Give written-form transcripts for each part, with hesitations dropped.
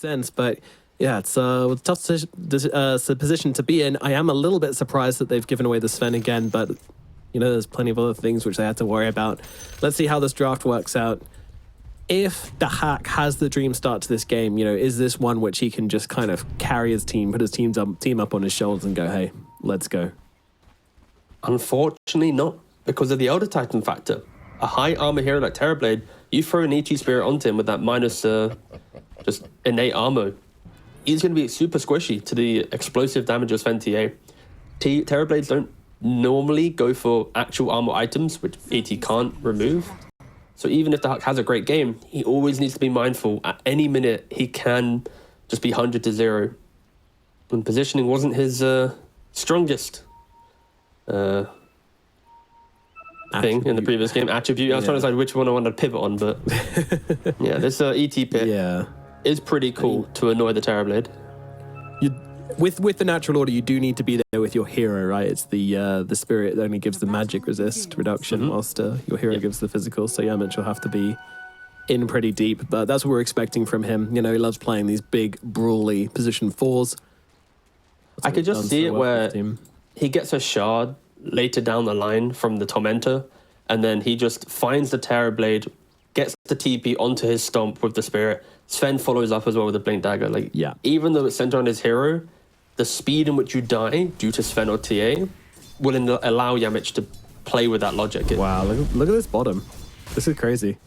sense, but yeah, it's a tough position to be in. I am a little bit surprised that they've given away the Sven again, but you know, there's plenty of other things which they had to worry about. Let's see how this draft works out. If the Hack has the dream start to this game, you know, is this one which he can just kind of carry his team, put his team up on his shoulders and go, hey, let's go? Unfortunately not, because of the Elder Titan factor. A high armor hero like Terrorblade, you throw an ET Spirit onto him with that minus just innate armor, he's going to be super squishy to the explosive damage of Sven TA. Terrorblades don't normally go for actual armor items, which ET can't remove. So even if the Hack has a great game, he always needs to be mindful. At any minute, he can just be 100 to 0. And positioning wasn't his strongest thing in the previous game. Attribute. I was trying to decide which one I wanted to pivot on, but yeah, this ET pit is pretty cool to annoy the Terrorblade. With the natural order, you do need to be there with your hero, right? It's the spirit that only gives the magic resist reduction, whilst your hero gives the physical. So Yamich will have to be in pretty deep, but that's what we're expecting from him. You know, he loves playing these big, brawly position 4s. I could just see it where he gets a shard later down the line from the Tormentor, and then he just finds the Terrorblade, gets the TP onto his stomp with the spirit. Sven follows up as well with the Blink Dagger. Like, even though it's centered on his hero, the speed in which you die due to Sven or TA will allow Yamich to play with that logic. Wow, look at this bottom. This is crazy.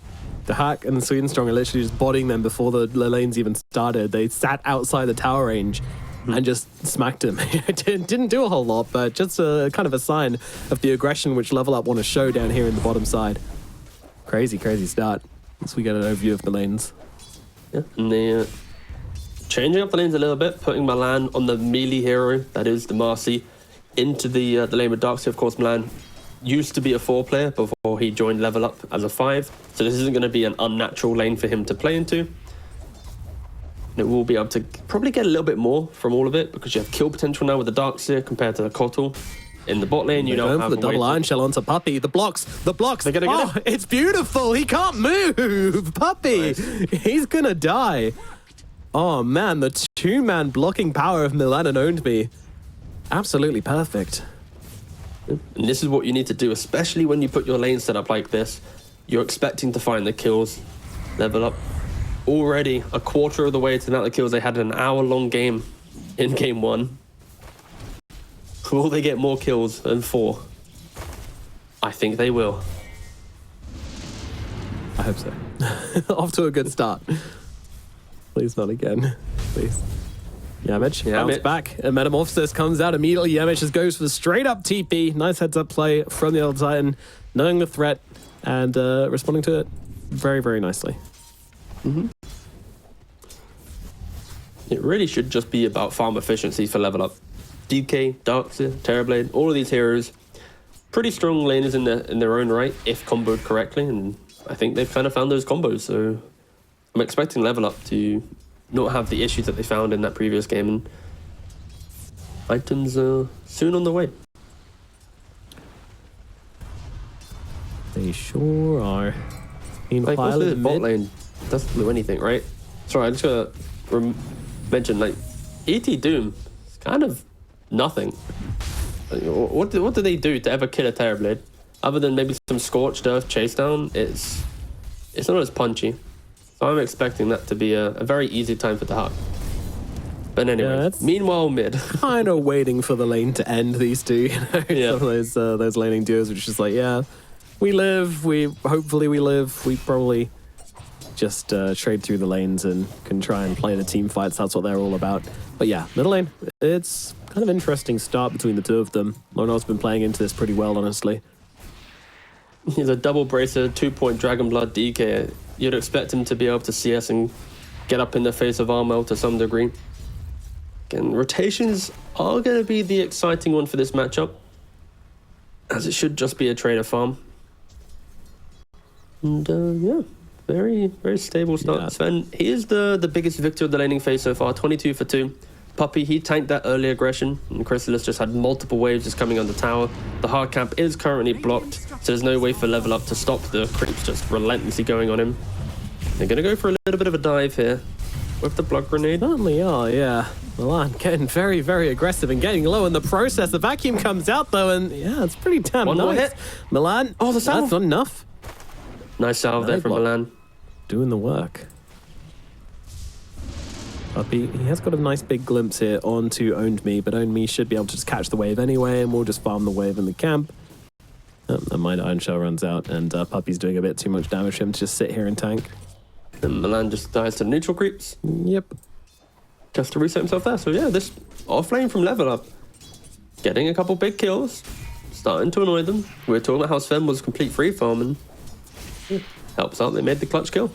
The Hack and the Swedenstrong are literally just bodying them before the lanes even started. They sat outside the tower range and just smacked him. Didn't do a whole lot, but just a kind of a sign of the aggression which Level Up want to show down here in the bottom side. Crazy, crazy start. Once we get an overview of the lanes. Yeah, and the changing up the lanes a little bit, putting Milan on the melee hero, that is the Marcy, into the lane with Darkseid. Of course, Milan used to be a 4-player before he joined Level Up as a 5, so this isn't going to be an unnatural lane for him to play into. It will be able to probably get a little bit more from all of it, because you have kill potential now with the Darkseid compared to the Kotal. In the bot lane, you don't have the double iron shell onto Puppey. The blocks. They're gonna get it. It's beautiful. He can't move. Puppey, he's gonna die. Oh man, the 2-man blocking power of Milan and Owned Me. Absolutely perfect. And this is what you need to do, especially when you put your lane set up like this. You're expecting to find the kills. Level Up already a quarter of the way to the amount of kills they had in an hour-long game in game 1. Will they get more kills than 4? I think they will. I hope so. Off to a good start. Please not again. Please. Yamich bounce back. And Metamorphosis comes out immediately. Yamich just goes for the straight up TP. Nice heads up play from the Elder Titan, knowing the threat and responding to it very, very nicely. It really should just be about farm efficiency for Level Up. DK, Darkseid, Terrorblade, all of these heroes, pretty strong laners in their own right, if comboed correctly, and I think they've kind of found those combos, so I'm expecting Level Up to not have the issues that they found in that previous game, and items are soon on the way. They sure are. Like, also the bot lane doesn't do anything, right? Sorry, I just gotta mention, like, ET Doom is kind of nothing. What do they do to ever kill a Terrorblade? Other than maybe some Scorched Earth chase down, it's not as punchy. So I'm expecting that to be a very easy time for the Hack. But anyway, meanwhile mid. Kind of waiting for the lane to end, these two. You know? Some of those laning duos, which is just like, yeah, we live, hopefully we live, we probably just trade through the lanes and can try and play the team fights. That's what they're all about. But yeah, middle lane, it's kind of interesting start between the two of them. Lono's been playing into this pretty well, honestly. He's a double bracer, 2-point Dragon Blood DK. You'd expect him to be able to CS and get up in the face of Armel to some degree. Again, rotations are going to be the exciting one for this matchup, as it should just be a trader farm. And yeah, very, very stable start. Yeah. Sven, he is the biggest victor of the laning phase so far, 22 for 2. Puppey, he tanked that early aggression, and Chrysalis just had multiple waves just coming on the tower. The hard camp is currently blocked, so there's no way for Level Up to stop the creeps just relentlessly going on him. They're going to go for a little bit of a dive here. with the blood grenade. Certainly are, yeah. Milan getting very, very aggressive and getting low in the process. The vacuum comes out, though, and yeah, it's pretty damn One nice. more hit. Milan, Oh, the salve. that's not enough. Nice salve there from block. Milan. Doing the work. Puppey, he has got a nice big glimpse here onto Owned Me, but Owned Me should be able to just catch the wave anyway, and we'll just farm the wave in the camp. And my Iron Shell runs out, and Puppey's doing a bit too much damage for him to just sit here and tank. And Milan just dies to the neutral creeps. Yep. Just to reset himself there. So yeah, this offlane from level up, getting a couple big kills, starting to annoy them. We were talking about how Sven was complete free farm, and helps out. They made the clutch kill.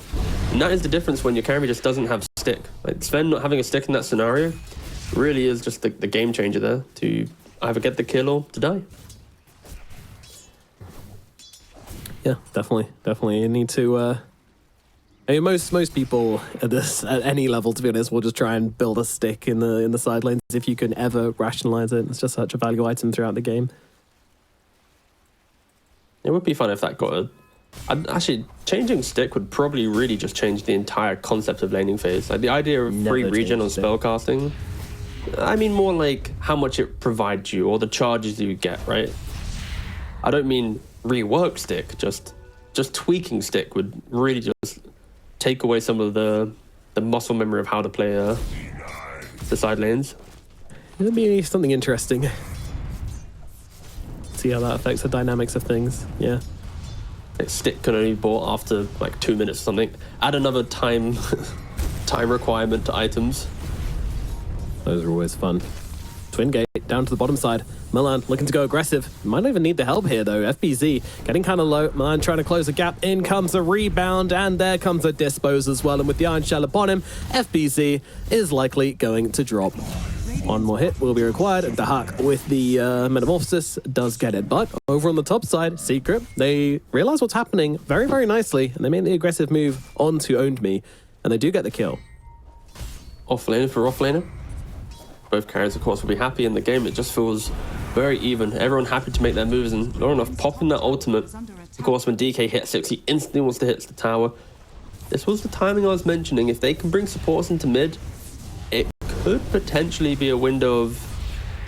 And that is the difference when your carry just doesn't have stick. Like Sven not having a stick in that scenario really is just the game changer there to either get the kill or to die. Yeah, definitely. You need to. I mean, most people at any level, to be honest, will just try and build a stick in the side lanes if you can ever rationalize it. It's just such a value item throughout the game. It would be fun if that got actually, changing stick would probably really just change the entire concept of laning phase. Like the idea of free regen on spellcasting. I mean more like how much it provides you or the charges you get, right? I don't mean rework stick, just tweaking stick would really just take away some of the muscle memory of how to play the side lanes. It'll be something interesting. See how that affects the dynamics of things. Yeah. Stick can only be bought after like 2 minutes or something. Add another time requirement to items. Those are always fun. Twin gate down to the bottom side. Milan looking to go aggressive. Might not even need the help here though. FBZ getting kind of low. Milan trying to close the gap. In comes a rebound, and there comes a dispose as well. And with the Iron Shell upon him, FBZ is likely going to drop. One more hit will be required. The Hawk with the Metamorphosis does get it. But over on the top side, Secret, they realize what's happening very, very nicely. And they make the aggressive move onto Owned Me. And they do get the kill. Offlaner for offlaner. Both carriers, of course, will be happy in the game. It just feels very even. Everyone happy to make their moves. And Lorinov popping that ultimate. Of course, when DK hits 6, he instantly wants to hit the tower. This was the timing I was mentioning. If they can bring supports into mid, it could potentially be a window of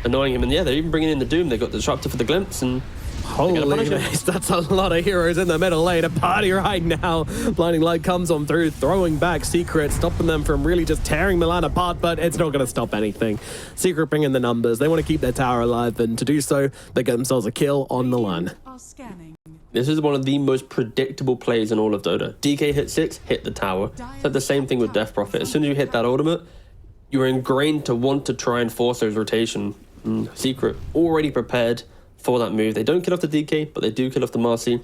annoying him. And yeah, they're even bringing in the Doom. They got the Disruptor for the glimpse, and holy mace, that's a lot of heroes in the middle lane. A party right now. Blinding Light comes on through, throwing back Secret, stopping them from really just tearing Milan apart, but it's not going to stop anything. Secret bringing the numbers. They want to keep their tower alive, and to do so, they get themselves a kill on Milan. This is one of the most predictable plays in all of Dota. DK hit 6, hit the tower. It's like the same thing with Death Prophet. As soon as you hit that ultimate, you're ingrained to want to try and force those rotation. Secret already prepared for that move. They don't kill off the DK, but they do kill off the Marcy.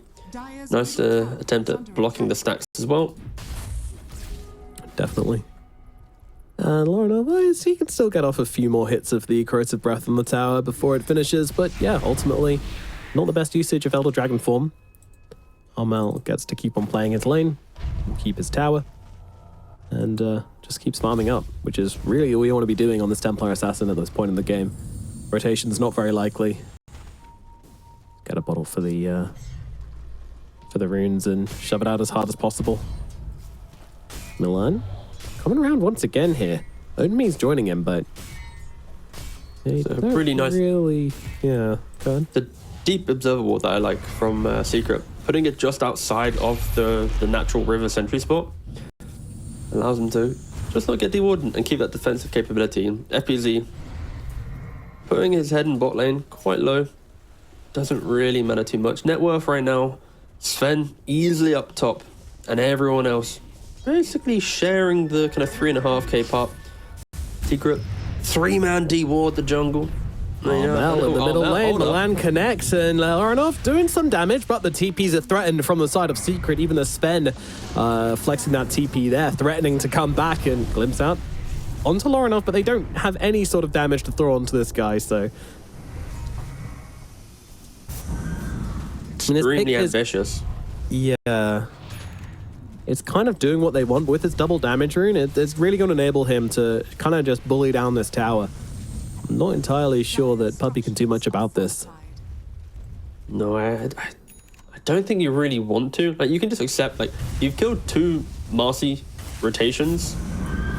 Nice attempt at blocking the stacks as well. Definitely. And Lorinov, he can still get off a few more hits of the Corrosive Breath on the tower before it finishes, but yeah, ultimately, not the best usage of Elder Dragon form. Armel gets to keep on playing his lane, keep his tower, and just keeps farming up, which is really all you want to be doing on this Templar Assassin at this point in the game. Rotation's not very likely. Get a bottle for the runes and shove it out as hard as possible. Milan coming around once again here. Ownme's joining him, but really nice. Really, yeah. Go on. The deep observer ward that I like from Secret, putting it just outside of the natural river sentry spot, allows them to just not get dewarded and keep that defensive capability. And FPZ putting his head in bot lane quite low. Doesn't really matter too much. Net worth right now, Sven easily up top, and everyone else basically sharing the kind of 3.5k part. Secret, 3-man D-ward the jungle. Mel in the middle lane, Milan connects, and Lorinov doing some damage, but the TPs are threatened from the side of Secret. Even the Sven flexing that TP there, threatening to come back and glimpse out onto Lorinov, but they don't have any sort of damage to throw onto this guy, so... Extremely ambitious. Yeah. It's kind of doing what they want with its double damage rune. It's really going to enable him to kind of just bully down this tower. I'm not entirely sure that Puppey can do much about this. No, I don't think you really want to. Like, you can just accept, like, you've killed 2 Marcy rotations.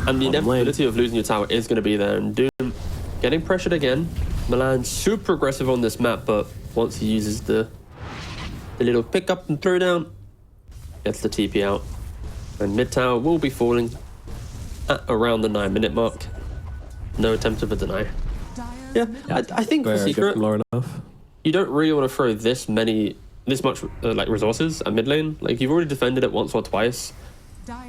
And the Bottom lane. inevitability of losing your tower is going to be there. And Doom getting pressured again. Milan super aggressive on this map, but once he uses the little pick up and throw down, gets the TP out. And mid tower will be falling at around the 9-minute mark. No attempt of a deny. Yeah, I think for Very good Secret, from Lorinov. you don't really want to throw this much like resources at mid lane. Like, you've already defended it once or twice,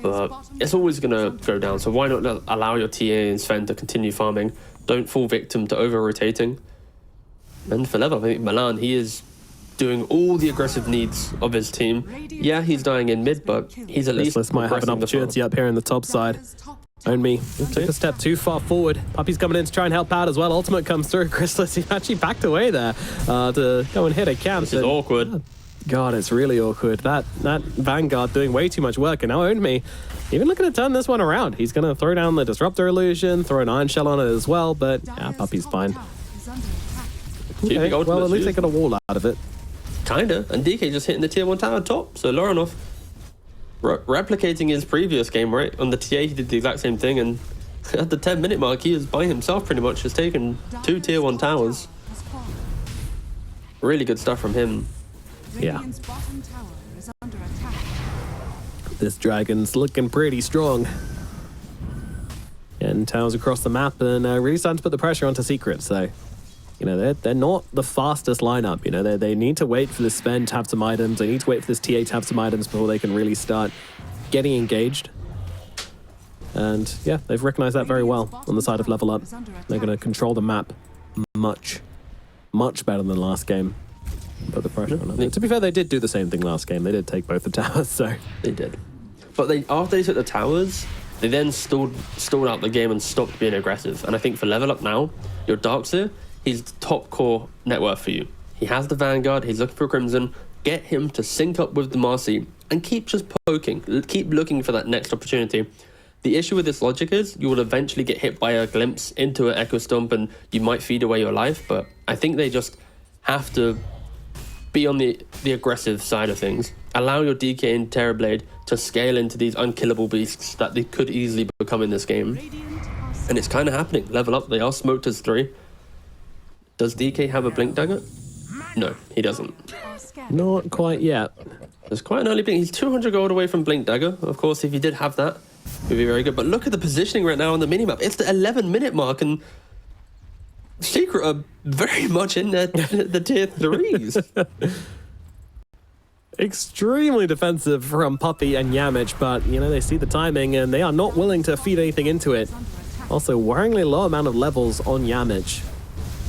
but it's always gonna go down. So why not allow your TA and Sven to continue farming? Don't fall victim to over rotating. And for Level, I think Milan, he is doing all the aggressive needs of his team. Yeah, he's dying in mid, but he's at least This might have an progressing the opportunity farm. up here in the top side. Own me. Took a step too far forward. Puppy's coming in to try and help out as well. Ultimate comes through. Chrysalis, he actually backed away there to go and hit a camp. This is awkward. God, it's really awkward. That Vanguard doing way too much work, and now Own me even looking to turn this one around. He's going to throw down the Disruptor Illusion, throw an Iron Shell on it as well, but yeah, Puppy's fine. Okay, well, at least they got a wall out of it. Kinda. And DK just hitting the tier 1 tower top. So Lorinov replicating his previous game, right? On the TA, he did the exact same thing. And at the 10-minute mark, he was by himself pretty much, just taken 2 tier 1 towers. Really good stuff from him. Yeah. This dragon's looking pretty strong. And towers across the map and really starting to put the pressure onto Secret. So, you know, they're not the fastest lineup. You know, they need to wait for this Sven to have some items. They need to wait for this TA to have some items before they can really start getting engaged. And yeah, they've recognized that very well on the side of Level Up. They're going to control the map much better than last game. Put the pressure on them. To be fair, they did do the same thing last game. They did take both the towers, so They did. But after they took the towers, they then stalled out the game and stopped being aggressive. And I think for Level Up now, your Darkseer, he's the top core net worth for you. He has the Vanguard, he's looking for Crimson. Get him to sync up with the Marcy and keep just poking. Keep looking for that next opportunity. The issue with this logic is you will eventually get hit by a glimpse into an Echo Stomp and you might feed away your life, but I think they just have to be on the aggressive side of things. Allow your DK and Terrorblade to scale into these unkillable beasts that they could easily become in this game. And it's kind of happening. Level Up, they are smoked as 3. Does DK have a Blink Dagger? No, he doesn't. not quite yet. There's quite an early blink. He's 200 gold away from Blink Dagger. Of course, if he did have that, it would be very good. But look at the positioning right now on the minimap. It's the 11-minute mark, and Secret are very much in the tier 3s. Extremely defensive from Puppy and Yamich, but, you know, they see the timing and they are not willing to feed anything into it. Also, worryingly low amount of levels on Yamich.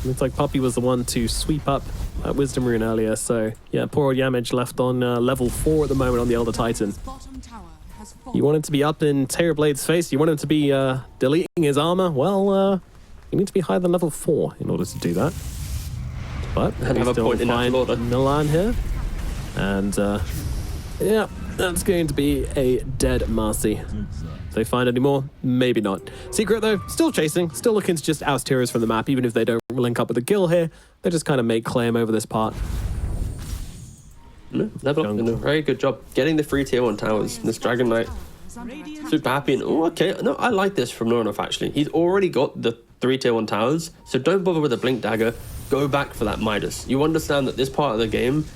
Looks like Puppy was the one to sweep up that Wisdom Rune earlier, so yeah, poor old Yamich left on level 4 at the moment on the Elder Titan. You want him to be up in Terrorblade's face, you want him to be deleting his armor, well, you need to be higher than level 4 in order to do that. But And have a still point in find natural order. Milan here. And yeah, that's going to be a dead Marcy. If they find any more, maybe not. Secret, though, still chasing, still looking to just oust heroes from the map, even if they don't link up with the Gill here. They just kind of make claim over this part. Level Up did a very good job getting the 3 tier 1 towers. This Dragon Knight, super happy. And oh, okay, no, I like this from Lorinov actually. He's already got the 3 tier 1 towers, so don't bother with the Blink Dagger. Go back for that Midas. You understand that this part of the game,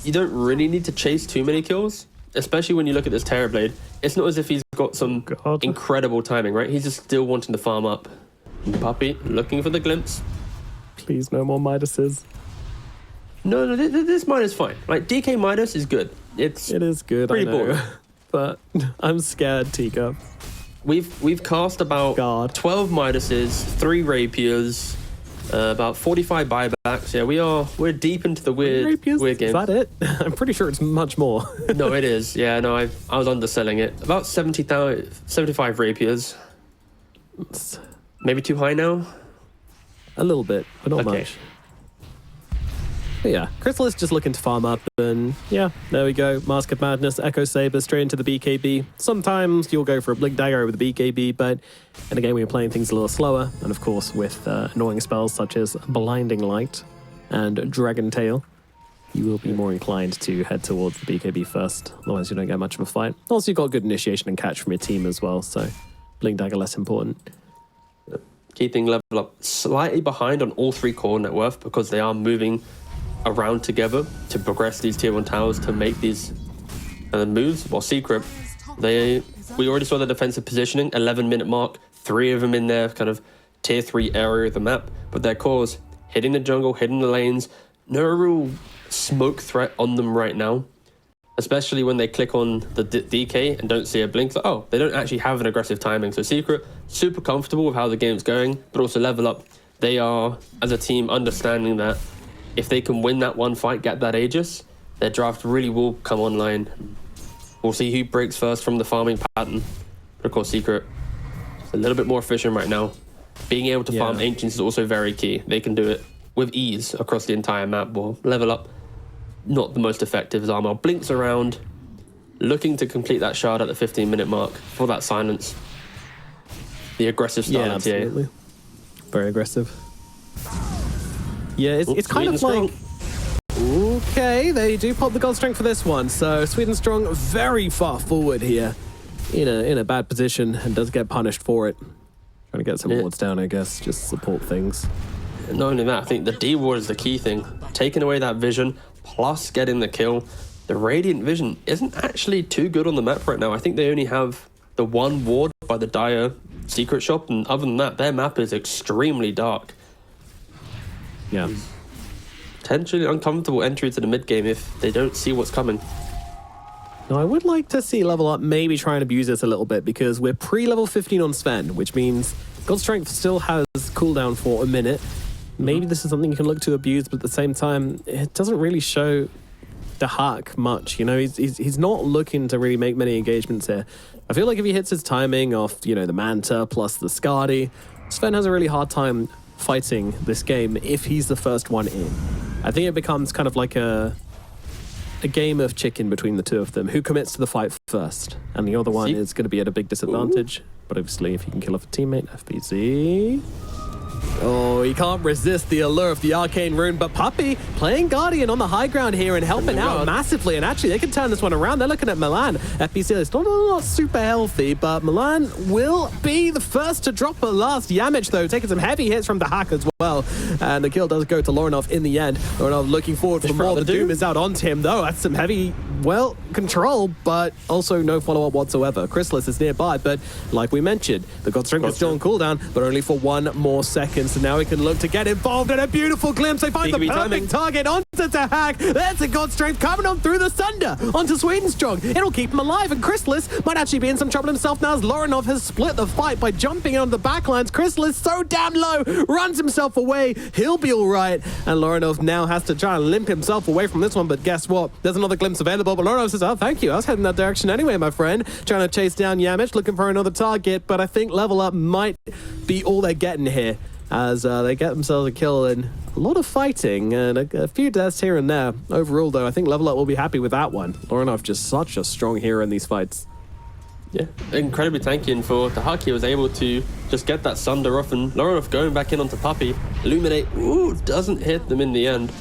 you don't really need to chase too many kills, especially when you look at this Terrorblade. It's not as if he's got some incredible timing, right? He's just still wanting to farm up. Puppy looking for the glimpse. Please, no more Midases. No, this Midas is fine. Like, DK Midas is good. It is good, pretty I know. boring. But I'm scared, Tika. We've cast about 12 Midases, 3 Rapiers, about 45 buybacks. Yeah, we're deep into the weird game. Is that it? I'm pretty sure it's much more. No, it is. Yeah, no, I was underselling it. About 75 Rapiers. It's Maybe too high now? a little bit, but not Okay. much. But yeah, Crystal is just looking to farm up, and yeah, there we go. Mask of Madness, Echo Saber straight into the BKB. Sometimes you'll go for a Blink Dagger over the BKB, but in a game where you're playing things a little slower, and of course with annoying spells such as Blinding Light and Dragon Tail, you will be more inclined to head towards the BKB first. Otherwise, you don't get much of a fight. Also, you've got good initiation and catch from your team as well, so Blink Dagger less important. Key thing, level up slightly behind on all 3 core net worth because they are moving around together to progress these tier 1 towers to make these moves. While Secret, we already saw the defensive positioning, 11-minute mark, 3 of them in their kind of tier 3 area of the map, but their cores hitting the jungle, hitting the lanes, no real smoke threat on them right now, especially when they click on the DK and don't see a blink. Like, oh, they don't actually have an aggressive timing. So Secret, super comfortable with how the game's going, but also level up. They are, as a team, understanding that if they can win that one fight, get that Aegis, their draft really will come online. We'll see who breaks first from the farming pattern. But of course, Secret, a little bit more efficient right now. Being able to farm Ancients is also very key. They can do it with ease across the entire map. Well, level up, not the most effective as Armor. Blinks around, looking to complete that shard at the 15-minute mark for that silence. The aggressive style of TA. Absolutely. Very aggressive. Yeah, it's kind of like... Okay, they do pop the gold strength for this one. So Sweden Strong very far forward here in a bad position and does get punished for it. Trying to get some wards down, I guess, just support things. Not only that, I think the D ward is the key thing. Taking away that vision, plus getting the kill. The Radiant Vision isn't actually too good on the map right now. I think they only have the 1 ward by the Dire Secret Shop, and other than that, their map is extremely dark. Yeah. Potentially uncomfortable entry to the mid game if they don't see what's coming. Now, I would like to see Level Up maybe try and abuse this a little bit because we're pre-level 15 on Sven, which means God Strength still has cooldown for a minute. Maybe this is something you can look to abuse, but at the same time, it doesn't really show the Hack much. You know, he's not looking to really make many engagements here. I feel like if he hits his timing off, you know, the Manta plus the Skadi, Sven has a really hard time fighting this game if he's the first one in. I think it becomes kind of like a game of chicken between the two of them. Who commits to the fight first? And the other one is going to be at a big disadvantage. But obviously, if you can kill off a teammate, FBZ... Oh, he can't resist the allure of the Arcane Rune, but Puppey playing Guardian on the high ground here and helping out massively, and actually they can turn this one around. They're looking at Milan. FBC is not super healthy, but Milan will be the first to drop a last Yamich, though, taking some heavy hits from the Hack as well, and the kill does go to Lorinov in the end. Lorinov looking forward for more. The Doom is out onto him, though. That's some heavy, well, control, but also no follow-up whatsoever. Chrysalis is nearby, but like we mentioned, the God Strength is still on cooldown, but only for 1 more second. So now we can look to get involved in a beautiful glimpse. They find the perfect target onto Hack. There's a God Strength coming on through the Sunder onto Sweden Strong. It'll keep him alive, and Chrysalis might actually be in some trouble himself now as Lorinov has split the fight by jumping on the backlines. Chrysalis so damn low, runs himself away. He'll be all right, and Lorinov now has to try and limp himself away from this one, but guess what? There's another glimpse available, but Lorinov says, oh, thank you. I was heading that direction anyway, my friend. Trying to chase down Yamich, looking for another target, but I think Level Up might be all they're getting here, as they get themselves a kill and a lot of fighting and a few deaths here and there. Overall, though, I think Level Up will be happy with that one. Lorinov just such a strong hero in these fights. Yeah, incredibly tanky, and for the Hack, he was able to just get that Sunder off, and Lorinov going back in onto Puppey. Illuminate, doesn't hit them in the end.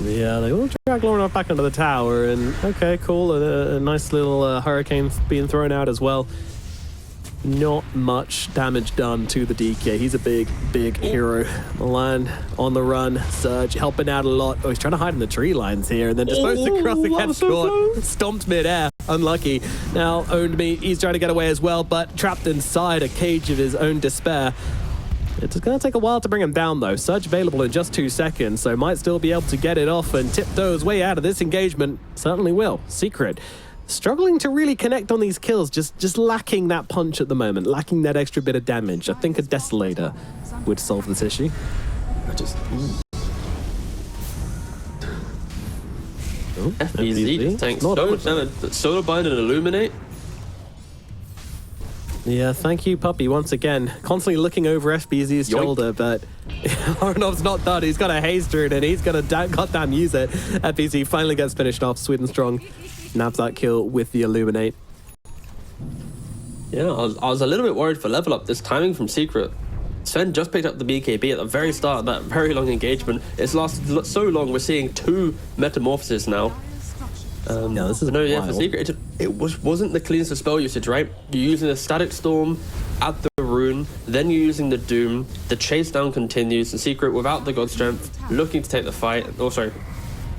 Yeah, they will drag Lorinov back onto the tower, and okay, cool, a nice little hurricane being thrown out as well. Not much damage done to the DK. He's a big hero. Milan on the run. Surge helping out a lot. Oh, he's trying to hide in the tree lines here, and then just goes across the head short. Stomped mid-air. Unlucky. Now owned me. He's trying to get away as well, but trapped inside a cage of his own despair. It's going to take a while to bring him down, though. Surge available in just 2 seconds, so might still be able to get it off and tiptoe his way out of this engagement. Certainly will. Secret struggling to really connect on these kills, just lacking that punch at the moment, lacking that extra bit of damage. I think a Desolator would solve this issue. FBZ just tanks so much damage. Solar Bind and Illuminate. Yeah, thank you, Puppey, once again. Constantly looking over FBZ's shoulder, but Lorinov's not done. He's got a haze rune and he's going to goddamn use it. FBZ finally gets finished off. Sweden Strong nabs that kill with the Illuminate. Yeah, I was a little bit worried for Level Up. This timing from Secret. Sven just picked up the BKB at the very start of that very long engagement. It's lasted so long, we're seeing 2 metamorphoses now. Yeah, this is No, yeah, for wild. Secret, wasn't the cleanest of spell usage, right? You're using a Static Storm at the Rune, then you're using the Doom, the chase down continues, the Secret without the God Strength, looking to take the fight, also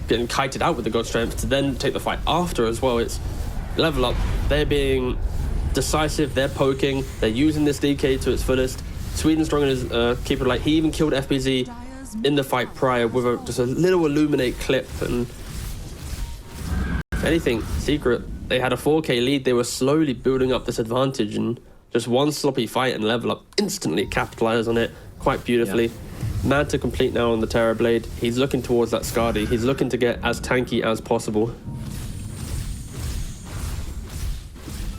getting kited out with the God Strength to then take the fight after as well. It's level up, they're being decisive, they're poking, they're using this DK to its fullest. Sweden Strong is keeper, like he even killed FBZ in the fight prior with just a little Illuminate clip, and if anything, Secret, they had a 4k lead, they were slowly building up this advantage, and just one sloppy fight and level up instantly capitalized on it quite beautifully. Manta complete now on the Terrorblade. He's looking towards that Skadi. He's looking to get as tanky as possible.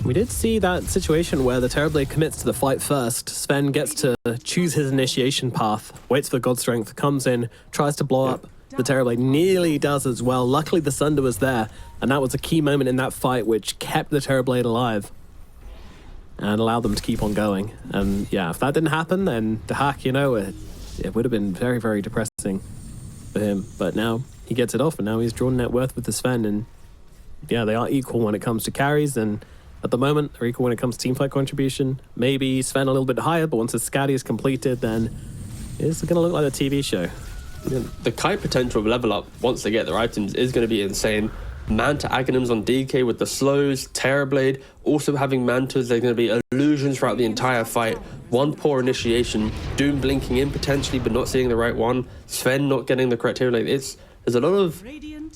We did see that situation where the Terrorblade commits to the fight first. Sven gets to choose his initiation path, waits for God Strength, comes in, tries to blow up. The Terrorblade nearly does as well. Luckily, the Sunder was there, and that was a key moment in that fight which kept the Terrorblade alive and allowed them to keep on going. And yeah, if that didn't happen, then the hack, you know, it would have been very, very depressing for him. But now he gets it off, and now he's drawn net worth with the Sven. And yeah, they are equal when it comes to carries, and at the moment, they're equal when it comes to teamfight contribution. Maybe Sven a little bit higher, but once the Skadi is completed, then it's going to look like a TV show. Yeah, the kite potential of level up once they get their items is going to be insane. Manta Aghanims on DK with the slows, Terrorblade, also having Mantas, they're going to be illusions throughout the entire fight. One poor initiation, Doom blinking in potentially but not seeing the right one, Sven not getting the correct hero. There's a lot of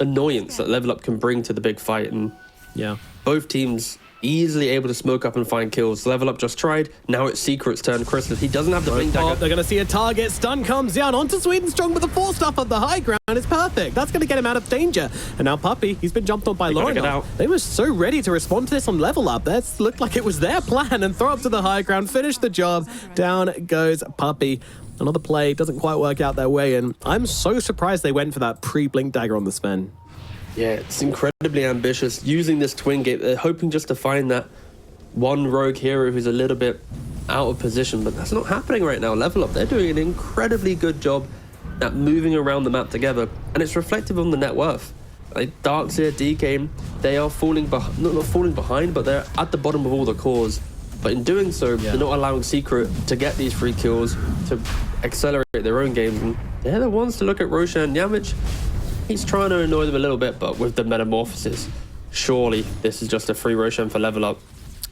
annoyance that level up can bring to the big fight, and Yeah. both teams easily able to smoke up and find kills. Level up just tried, now it's Secret's turn. Chrysalis, he doesn't have the blink Oh, dagger. they're going to see a target. Stun comes down onto Sweden Strong, but the 4-stuff of the high ground is perfect. That's going to get him out of danger. And now Puppy, he's been jumped on by gotta get Lauren. out. They were so ready to respond to this on level up. That looked like it was their plan, and throw up to the high ground, finish the job. Down goes Puppy. Another play doesn't quite work out their way, and I'm so surprised they went for that pre-blink dagger on the Sven. Yeah, it's incredibly ambitious. Using this twin gate, they're hoping just to find that one rogue hero who's a little bit out of position, but that's not happening right now. Level up, they're doing an incredibly good job at moving around the map together, and it's reflective on the net worth. Like Darkseer, DK, they are falling behind, not falling behind, but they're at the bottom of all the cores. But in doing so, they're not allowing Secret to get these free kills, to accelerate their own games, and they're the ones to look at Roshan Yamich. He's trying to annoy them a little bit, but with the metamorphosis, surely this is just a free Roshan for level up.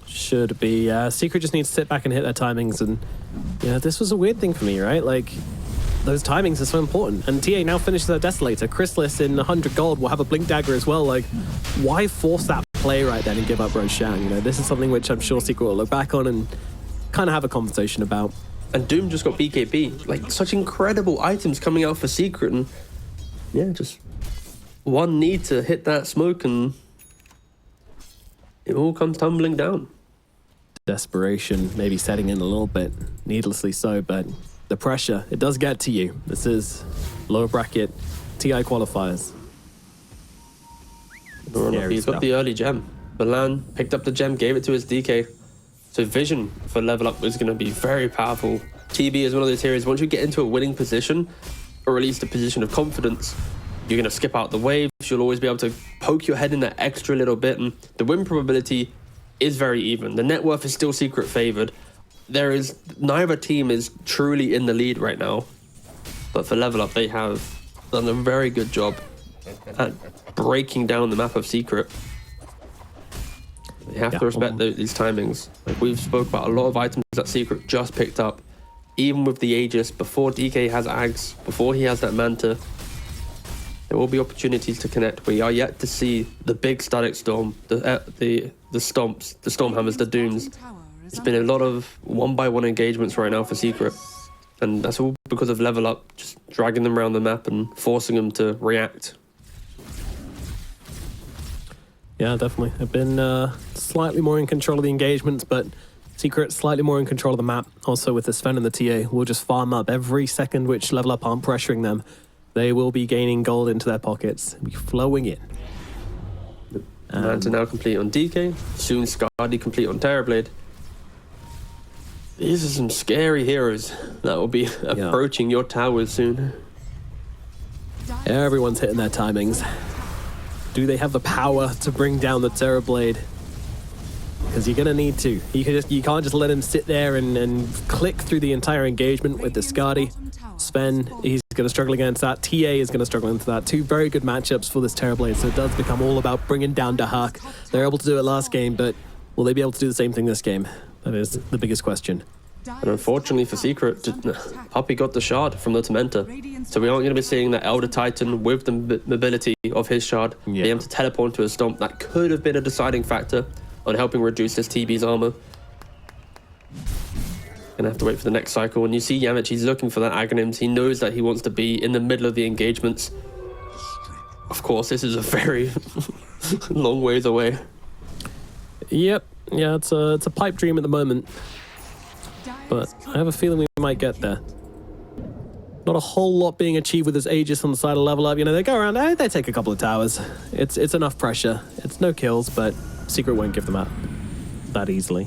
Should be. Secret just needs to sit back and hit their timings, and yeah, this was a weird thing for me, right? Like, those timings are so important. And TA now finishes their Desolator. Chrysalis in 100 gold will have a Blink Dagger as well. Like, why force that play right then and give up Roshan? You know, this is something which I'm sure Secret will look back on and kind of have a conversation about. And Doom just got BKB. Like, such incredible items coming out for Secret, and yeah, just one need to hit that smoke and it all comes tumbling down. Desperation maybe setting in a little bit, needlessly so, but the pressure, it does get to you. This is lower bracket TI qualifiers. He's got the early gem. Milan picked up the gem, gave it to his DK. So vision for level up is going to be very powerful. TB is one of those heroes, once you get into a winning position, or at least a position of confidence, you're going to skip out the waves. You'll always be able to poke your head in that extra little bit, and the win probability is very even. The net worth is still Secret favored. Neither team is truly in the lead right now, but for level up, they have done a very good job at breaking down the map of Secret. You have to respect these timings. Like, we've spoke about a lot of items that Secret just picked up, even with the Aegis, before DK has Ags, before he has that Manta. There will be opportunities to connect. We are yet to see the big Static Storm, the Stomps, the Stormhammers, the Dooms. It's been a lot of one-by-one engagements right now for Secret. And that's all because of level up, just dragging them around the map and forcing them to react. Yeah, definitely. They've been slightly more in control of the engagements, but Secret slightly more in control of the map. Also with the Sven and the TA, will just farm up every second which level up aren't pressuring them. They will be gaining gold into their pockets, be flowing in. Manta now complete on DK, soon Skadi complete on Terrorblade. These are some scary heroes that will be approaching your towers soon. Everyone's hitting their timings. Do they have the power to bring down the Terrorblade? Because you're going to need to. You can't just let him sit there and click through the entire engagement with the Skadi. Sven, he's going to struggle against that. TA is going to struggle into that. Two very good matchups for this Terrorblade, so it does become all about bringing down Dahak. They're able to do it last game, but will they be able to do the same thing this game? That is the biggest question. And unfortunately for Secret, Puppey got the shard from the Tormentor. So we aren't going to be seeing the Elder Titan with the mobility of his shard be able to teleport to a Stomp. That could have been a deciding factor on helping reduce this TB's armor. Gonna have to wait for the next cycle. And you see Yamich, he's looking for that Aghanims. He knows that he wants to be in the middle of the engagements. Of course, this is a very long ways away. Yep, yeah, it's a pipe dream at the moment. But I have a feeling we might get there. Not a whole lot being achieved with this Aegis on the side of level up. You know, they go around, they take a couple of towers. It's enough pressure. It's no kills, but Secret won't give them up that easily.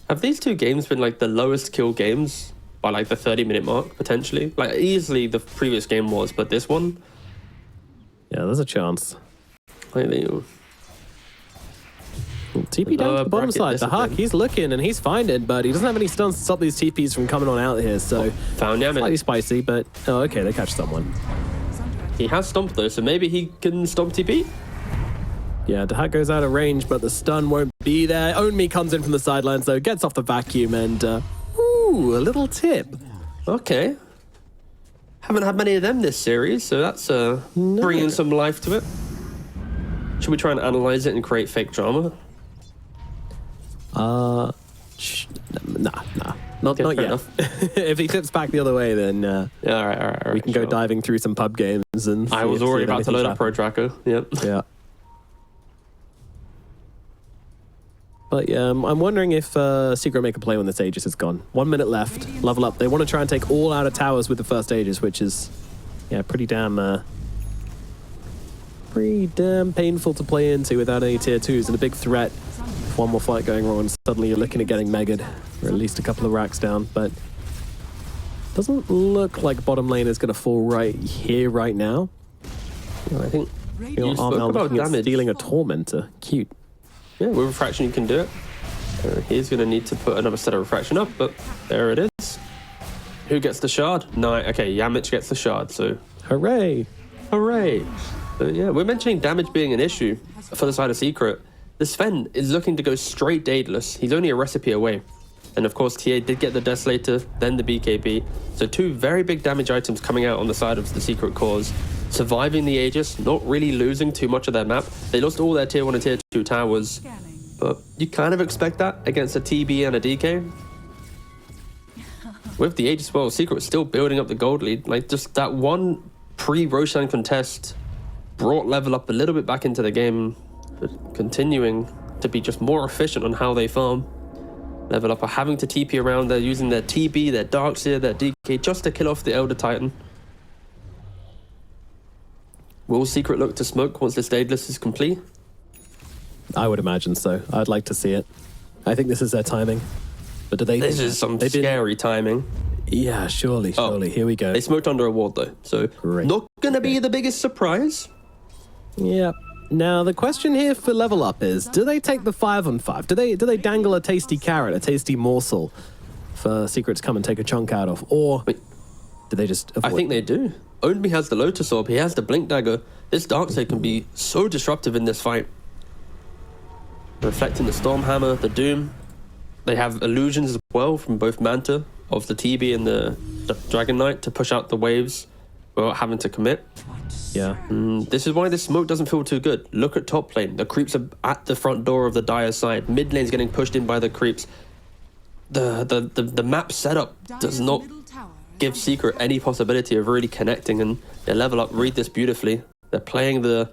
Have these two games been like the lowest kill games by like the 30-minute mark, potentially? Like easily the previous game was, but this one? Yeah, there's a chance. Like TP down to the bottom side. The Hawk, he's looking and he's finding, but he doesn't have any stuns to stop these TPs from coming on out here, so found Yamit. Slightly spicy, but oh, okay, they catch someone. He has Stomp though, so maybe he can Stomp TP? Yeah, Dahak goes out of range, but the stun won't be there. Onmi comes in from the sidelines, though, gets off the vacuum, and ooh, a little tip. Okay. Haven't had many of them this series, so that's bringing some life to it. Should we try and analyze it and create fake drama? Nah. Not yet. Enough. If he tips back the other way, then yeah, all right. We can go diving through some pub games and. I was already about to load up Pro Tracker. Yep. Yeah. But yeah, I'm wondering if Secret make a play when this Aegis is gone. 1 minute left. Level up. They want to try and take all out of towers with the first Aegis, which is, yeah, pretty damn painful to play into without any tier 2s and a big threat. If one more fight going wrong and suddenly you're looking at getting megged, or at least a couple of racks down. But doesn't look like bottom lane is going to fall right here, right now. I think you spoke about damage. Stealing a Tormentor. Cute. Yeah, with Refraction you can do it. He's going to need to put another set of Refraction up, but there it is. Who gets the shard? No, okay, Yamich gets the shard, so... Hooray! Hooray! So yeah, we're mentioning damage being an issue for the side of Secret. The Sven is looking to go straight Daedalus. He's only a recipe away. And of course, TA did get the Desolator, then the BKB. So two very big damage items coming out on the side of the Secret cause. Surviving the Aegis, not really losing too much of their map. They lost all their tier 1 and tier 2 towers. But you kind of expect that against a TB and a DK. With the Aegis, well, Secret was still building up the gold lead. Like, just that one pre-Roshan contest brought level up a little bit back into the game, but continuing to be just more efficient on how they farm. Level up are having to TP around. They're using their TB, their Darkseer, their DK just to kill off the Elder Titan. Will Secret look to smoke once this Daedalus is complete? I would imagine so. I'd like to see it. I think this is their timing. But do they... This is some scary timing. Yeah, surely. Here we go. They smoked under a ward though, so not going to be the biggest surprise. Yeah. Now, the question here for level up is, do they take the 5-on-5? Do they dangle a tasty carrot, a tasty morsel for Secret to come and take a chunk out of? Or do they just avoid? I think they do. Only has the Lotus Orb, he has the Blink Dagger. This Darkseid can be so disruptive in this fight. Reflecting the Stormhammer, the Doom. They have illusions as well from both Manta of the TB and the Dragon Knight to push out the waves without having to commit. Yeah. This is why this smoke doesn't feel too good. Look at top lane. The creeps are at the front door of the Dire side. Mid lane's getting pushed in by the creeps. The map setup does not give Secret any possibility of really connecting, and their level up read this beautifully. They're playing the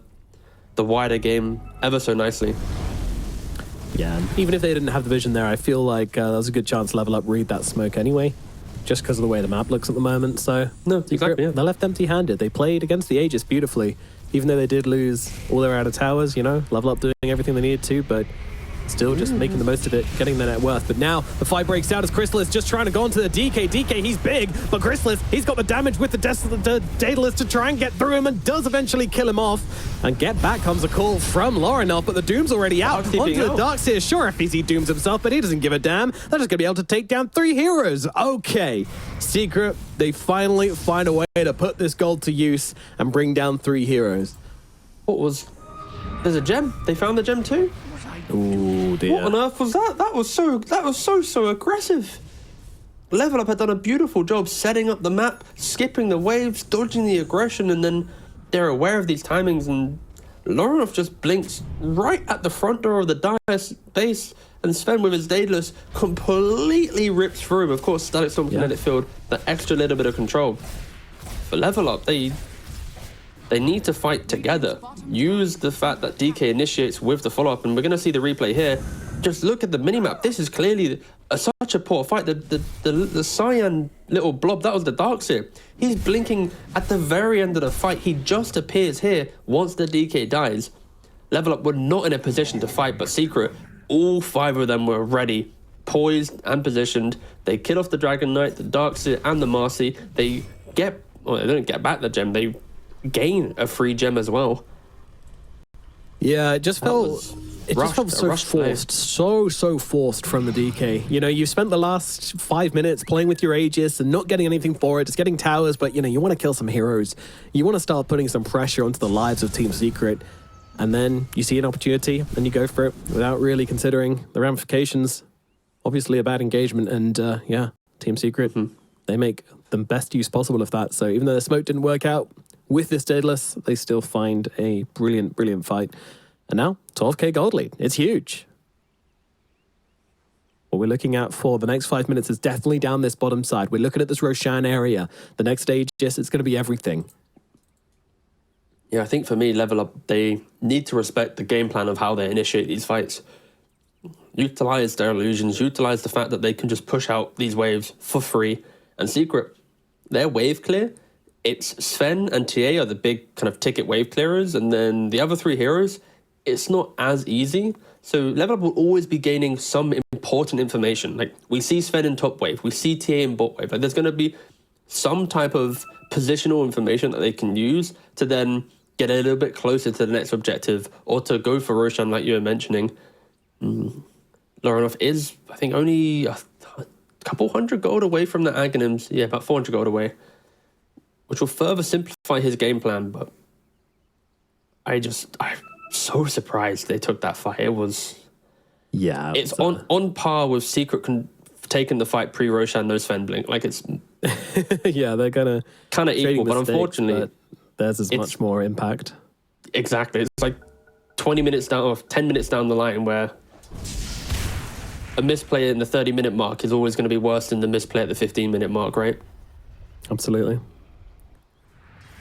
wider game ever so nicely. Yeah, even if they didn't have the vision there, I feel like there's a good chance level up read that smoke anyway, just because of the way the map looks at the moment. So no, exactly. Yeah. They're left empty-handed. They played against the Aegis beautifully, even though they did lose all their outer towers. You know, level up doing everything they needed to, but Still just making the most of it, getting the net worth. But now the fight breaks out as Chrysalis just trying to go onto the DK. DK, he's big, but Chrysalis, he's got the damage with the Daedalus to try and get through him and does eventually kill him off. And get back comes a call from Lorinov, but the Doom's already out. Onto the Darkseer. Sure, FPC dooms himself, but he doesn't give a damn. They're just going to be able to take down 3 heroes. Okay. Secret, they finally find a way to put this gold to use and bring down 3 heroes. There's a gem. They found the gem too? Ooh, dear. What on earth was that? That was so aggressive. Level Up had done a beautiful job setting up the map, skipping the waves, dodging the aggression, and then they're aware of these timings, and Lorinov just blinks right at the front door of the Dire's base, and Sven with his Daedalus completely rips through him. Of course, Static Storm Kinetic Field, that extra little bit of control. For Level Up, they need to fight together. Use the fact that DK initiates with the follow-up, and we're going to see the replay here. Just look at the minimap. This is clearly such a poor fight. The cyan little blob, that was the Darkseer. He's blinking at the very end of the fight. He just appears here once the DK dies. Level Up were not in a position to fight, but Secret, all 5 of them were ready, poised and positioned. They kill off the Dragon Knight, the Darkseer, and the Marcy. They don't get back the gem. They gain a free gem as well. Yeah, it just felt so forced, so forced from the DK. You know, you spent the last 5 minutes playing with your Aegis and not getting anything for it, just getting towers, but you know, you want to kill some heroes. You want to start putting some pressure onto the lives of Team Secret, and then you see an opportunity and you go for it without really considering the ramifications. Obviously a bad engagement, and yeah, Team Secret, they make the best use possible of that. So even though the smoke didn't work out with this Daedalus, they still find a brilliant, brilliant fight. And now, 12k gold lead. It's huge. What we're looking at for the next 5 minutes is definitely down this bottom side. We're looking at this Roshan area. The next stage, yes, it's going to be everything. Yeah, I think for me, Level Up, they need to respect the game plan of how they initiate these fights. Utilize their illusions, utilize the fact that they can just push out these waves for free. And Secret, their wave clear, it's Sven and TA are the big kind of ticket wave clearers, and then the other 3 heroes, it's not as easy. So Level Up will always be gaining some important information. Like, we see Sven in top wave, we see TA in bot wave. Like, there's going to be some type of positional information that they can use to then get a little bit closer to the next objective, or to go for Roshan, like you were mentioning. Lorinov is, I think, only a couple hundred gold away from the Aghanims. Yeah, about 400 gold away, which will further simplify his game plan. But I'm so surprised they took that fight. It was... Yeah. It's on par with Secret taking the fight pre-Roshan, no Sven blink. Like, it's... yeah, they're kind of equal, but unfortunately... But theirs is much more impact. Exactly. It's like 20 minutes down, or 10 minutes down the line, where a misplay in the 30-minute mark is always going to be worse than the misplay at the 15-minute mark, right? Absolutely.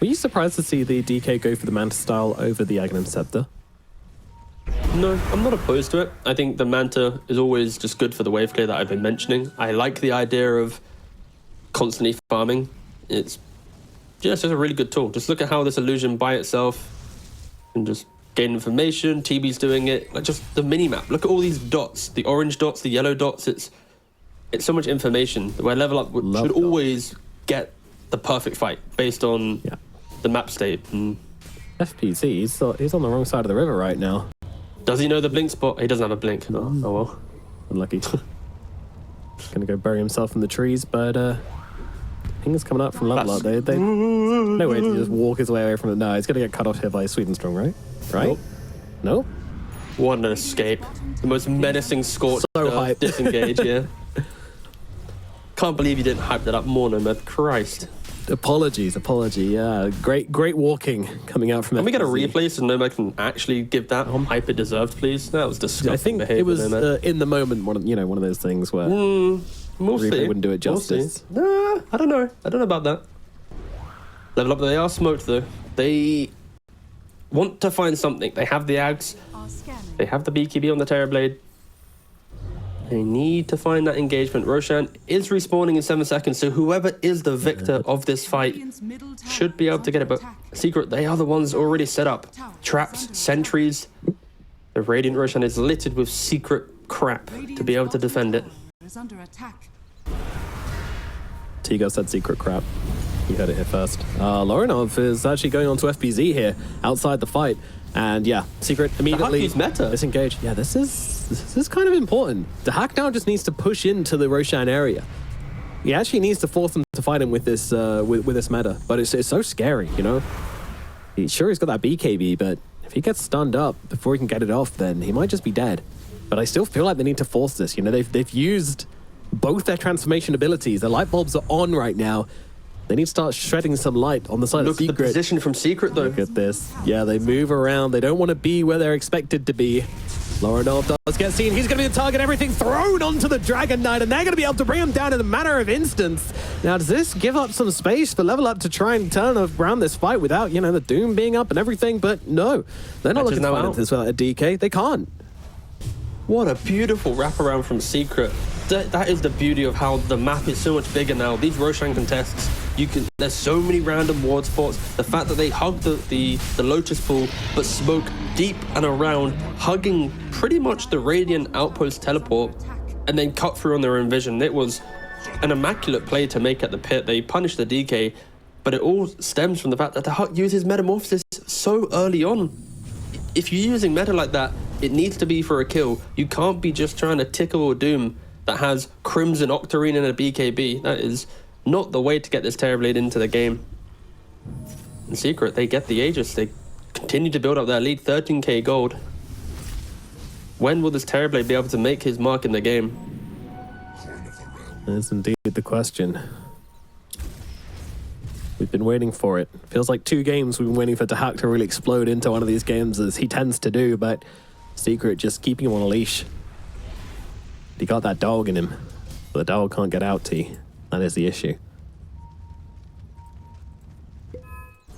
Were you surprised to see the DK go for the Manta style over the Aghanim Scepter? No, I'm not opposed to it. I think the Manta is always just good for the wave clear that I've been mentioning. I like the idea of constantly farming. It's just a really good tool. Just look at how this illusion by itself can just gain information. TB's doing it. Like, just the mini-map. Look at all these dots. The orange dots, the yellow dots. It's so much information where Level Up should always get the perfect fight based on the map state. FPC, he's on the wrong side of the river right now. Does he know the blink spot? He doesn't have a blink. Oh well. Unlucky. Gonna go bury himself in the trees, but I think it's coming up from Level Up. They no way to just walk his way away from it. No, he's gonna get cut off here by Swedenstrong, right? Right? Nope. What an escape. The most menacing scorch. So hype. Disengage, yeah. Can't believe you didn't hype that up more, Nomad. Christ. Apology. Yeah, great walking coming out from it. Can we get a replay so Nomad can actually give that hype it deserved, please? That was disgusting. I think behavior, it was in the moment, one of those things where replay wouldn't do it justice. Nah, I don't know about that. Level Up, they are smoked though. They want to find something. They have the Ags. They have the BKB on the Terrorblade. They need to find that engagement. Roshan is respawning in 7 seconds, so whoever is the victor of this fight should be able to get it. But Secret, they are the ones already set up. Traps, sentries. The Radiant Roshan is littered with secret crap to be able to defend it. Is under attack. Tigo said secret crap. You heard it here first. Lorinov is actually going on to FBZ here, outside the fight. And yeah, Secret immediately meta. disengaged. Yeah, this is kind of important. The Hack now just needs to push into the Roshan area. He actually needs to force them to fight him with this with this meta. But it's so scary, you know? He's got that BKB, but if he gets stunned up before he can get it off, then he might just be dead. But I still feel like they need to force this. You know, they've used both their transformation abilities. The light bulbs are on right now. They need to start shedding some light on the side of Secret. Look at the position from Secret, though. Look at this. Yeah, they move around. They don't want to be where they're expected to be. Lorinov does get seen. He's going to be the target. Everything thrown onto the Dragon Knight, and they're going to be able to bring him down in a matter of instants. Now, does this give up some space for Level Up to try and turn around this fight without, you know, the Doom being up and everything? But no, they're not looking to fight this without a DK. They can't. What a beautiful wraparound from Secret. That is the beauty of how the map is so much bigger now. These Roshan contests, there's so many random ward spots. The fact that they hug the Lotus Pool, but smoke deep and around, hugging pretty much the Radiant Outpost teleport, and then cut through on their own vision. It was an immaculate play to make at the pit. They punished the DK, but it all stems from the fact that the Huck uses Metamorphosis so early on. If you're using meta like that, it needs to be for a kill. You can't be just trying to tickle a Doom that has Crimson, Octarine, and a BKB. That is not the way to get this Terrorblade into the game. In Secret, they get the Aegis. They continue to build up their lead, 13k gold. When will this Terrorblade be able to make his mark in the game? That's indeed the question. We've been waiting for it. Feels like 2 games we've been waiting for Dahak to really explode into one of these games, as he tends to do, but Secret just keeping him on a leash. He got that dog in him, but the dog can't get out, T. That is the issue.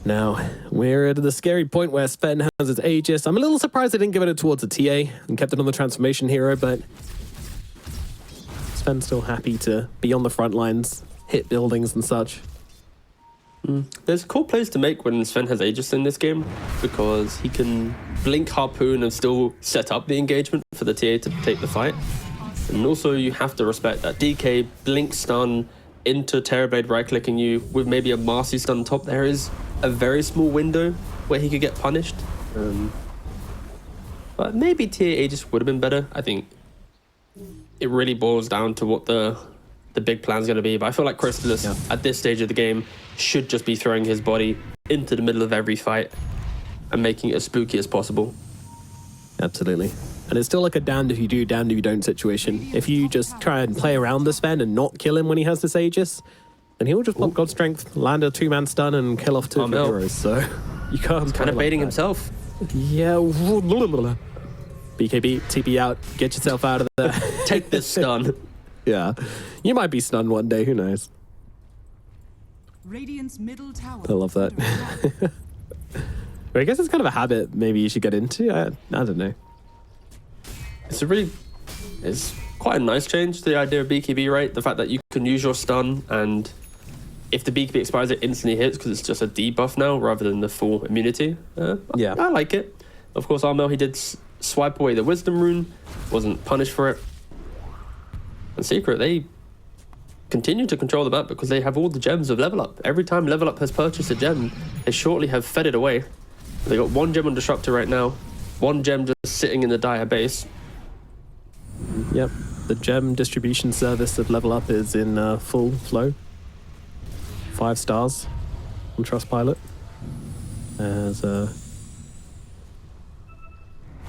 Now, we're at the scary point where Sven has his Aegis. I'm a little surprised they didn't give it towards a TA and kept it on the transformation hero, but Sven's still happy to be on the front lines, hit buildings and such. There's cool plays to make when Sven has Aegis in this game, because he can blink Harpoon and still set up the engagement for the TA to take the fight. And also you have to respect that DK blink stun into Terrorblade right-clicking you with maybe a Marcy stun on top. There is a very small window where he could get punished. But maybe TA Aegis would have been better. I think it really boils down to what the big plan's going to be. But I feel like Crystallis at this stage of the game should just be throwing his body into the middle of every fight and making it as spooky as possible. Absolutely. And it's still like a damned if you do, damned if you don't situation. If you just try and play around the Sven and not kill him when he has this Aegis, then he'll just pop God Strength, land a 2-man stun, and kill off 2 of your heroes. So you can't. Kind of baiting himself. Yeah. BKB, TP out, get yourself out of there. Take this stun. Yeah. You might be stunned one day, who knows? Radiant's middle tower. I love that. But I guess it's kind of a habit maybe you should get into. I don't know. It's quite a nice change to the idea of BKB, right? The fact that you can use your stun, and if the BKB expires, it instantly hits because it's just a debuff now rather than the full immunity. Yeah, I like it. Of course, Armel, he did swipe away the Wisdom Rune, wasn't punished for it. And Secret, they continue to control the map because they have all the gems of Level Up. Every time Level Up has purchased a gem, they shortly have fed it away. They got 1 gem on Disruptor right now, 1 gem just sitting in the Dire base. Yep, the gem distribution service of Level Up is in full flow. 5 stars on Trustpilot. As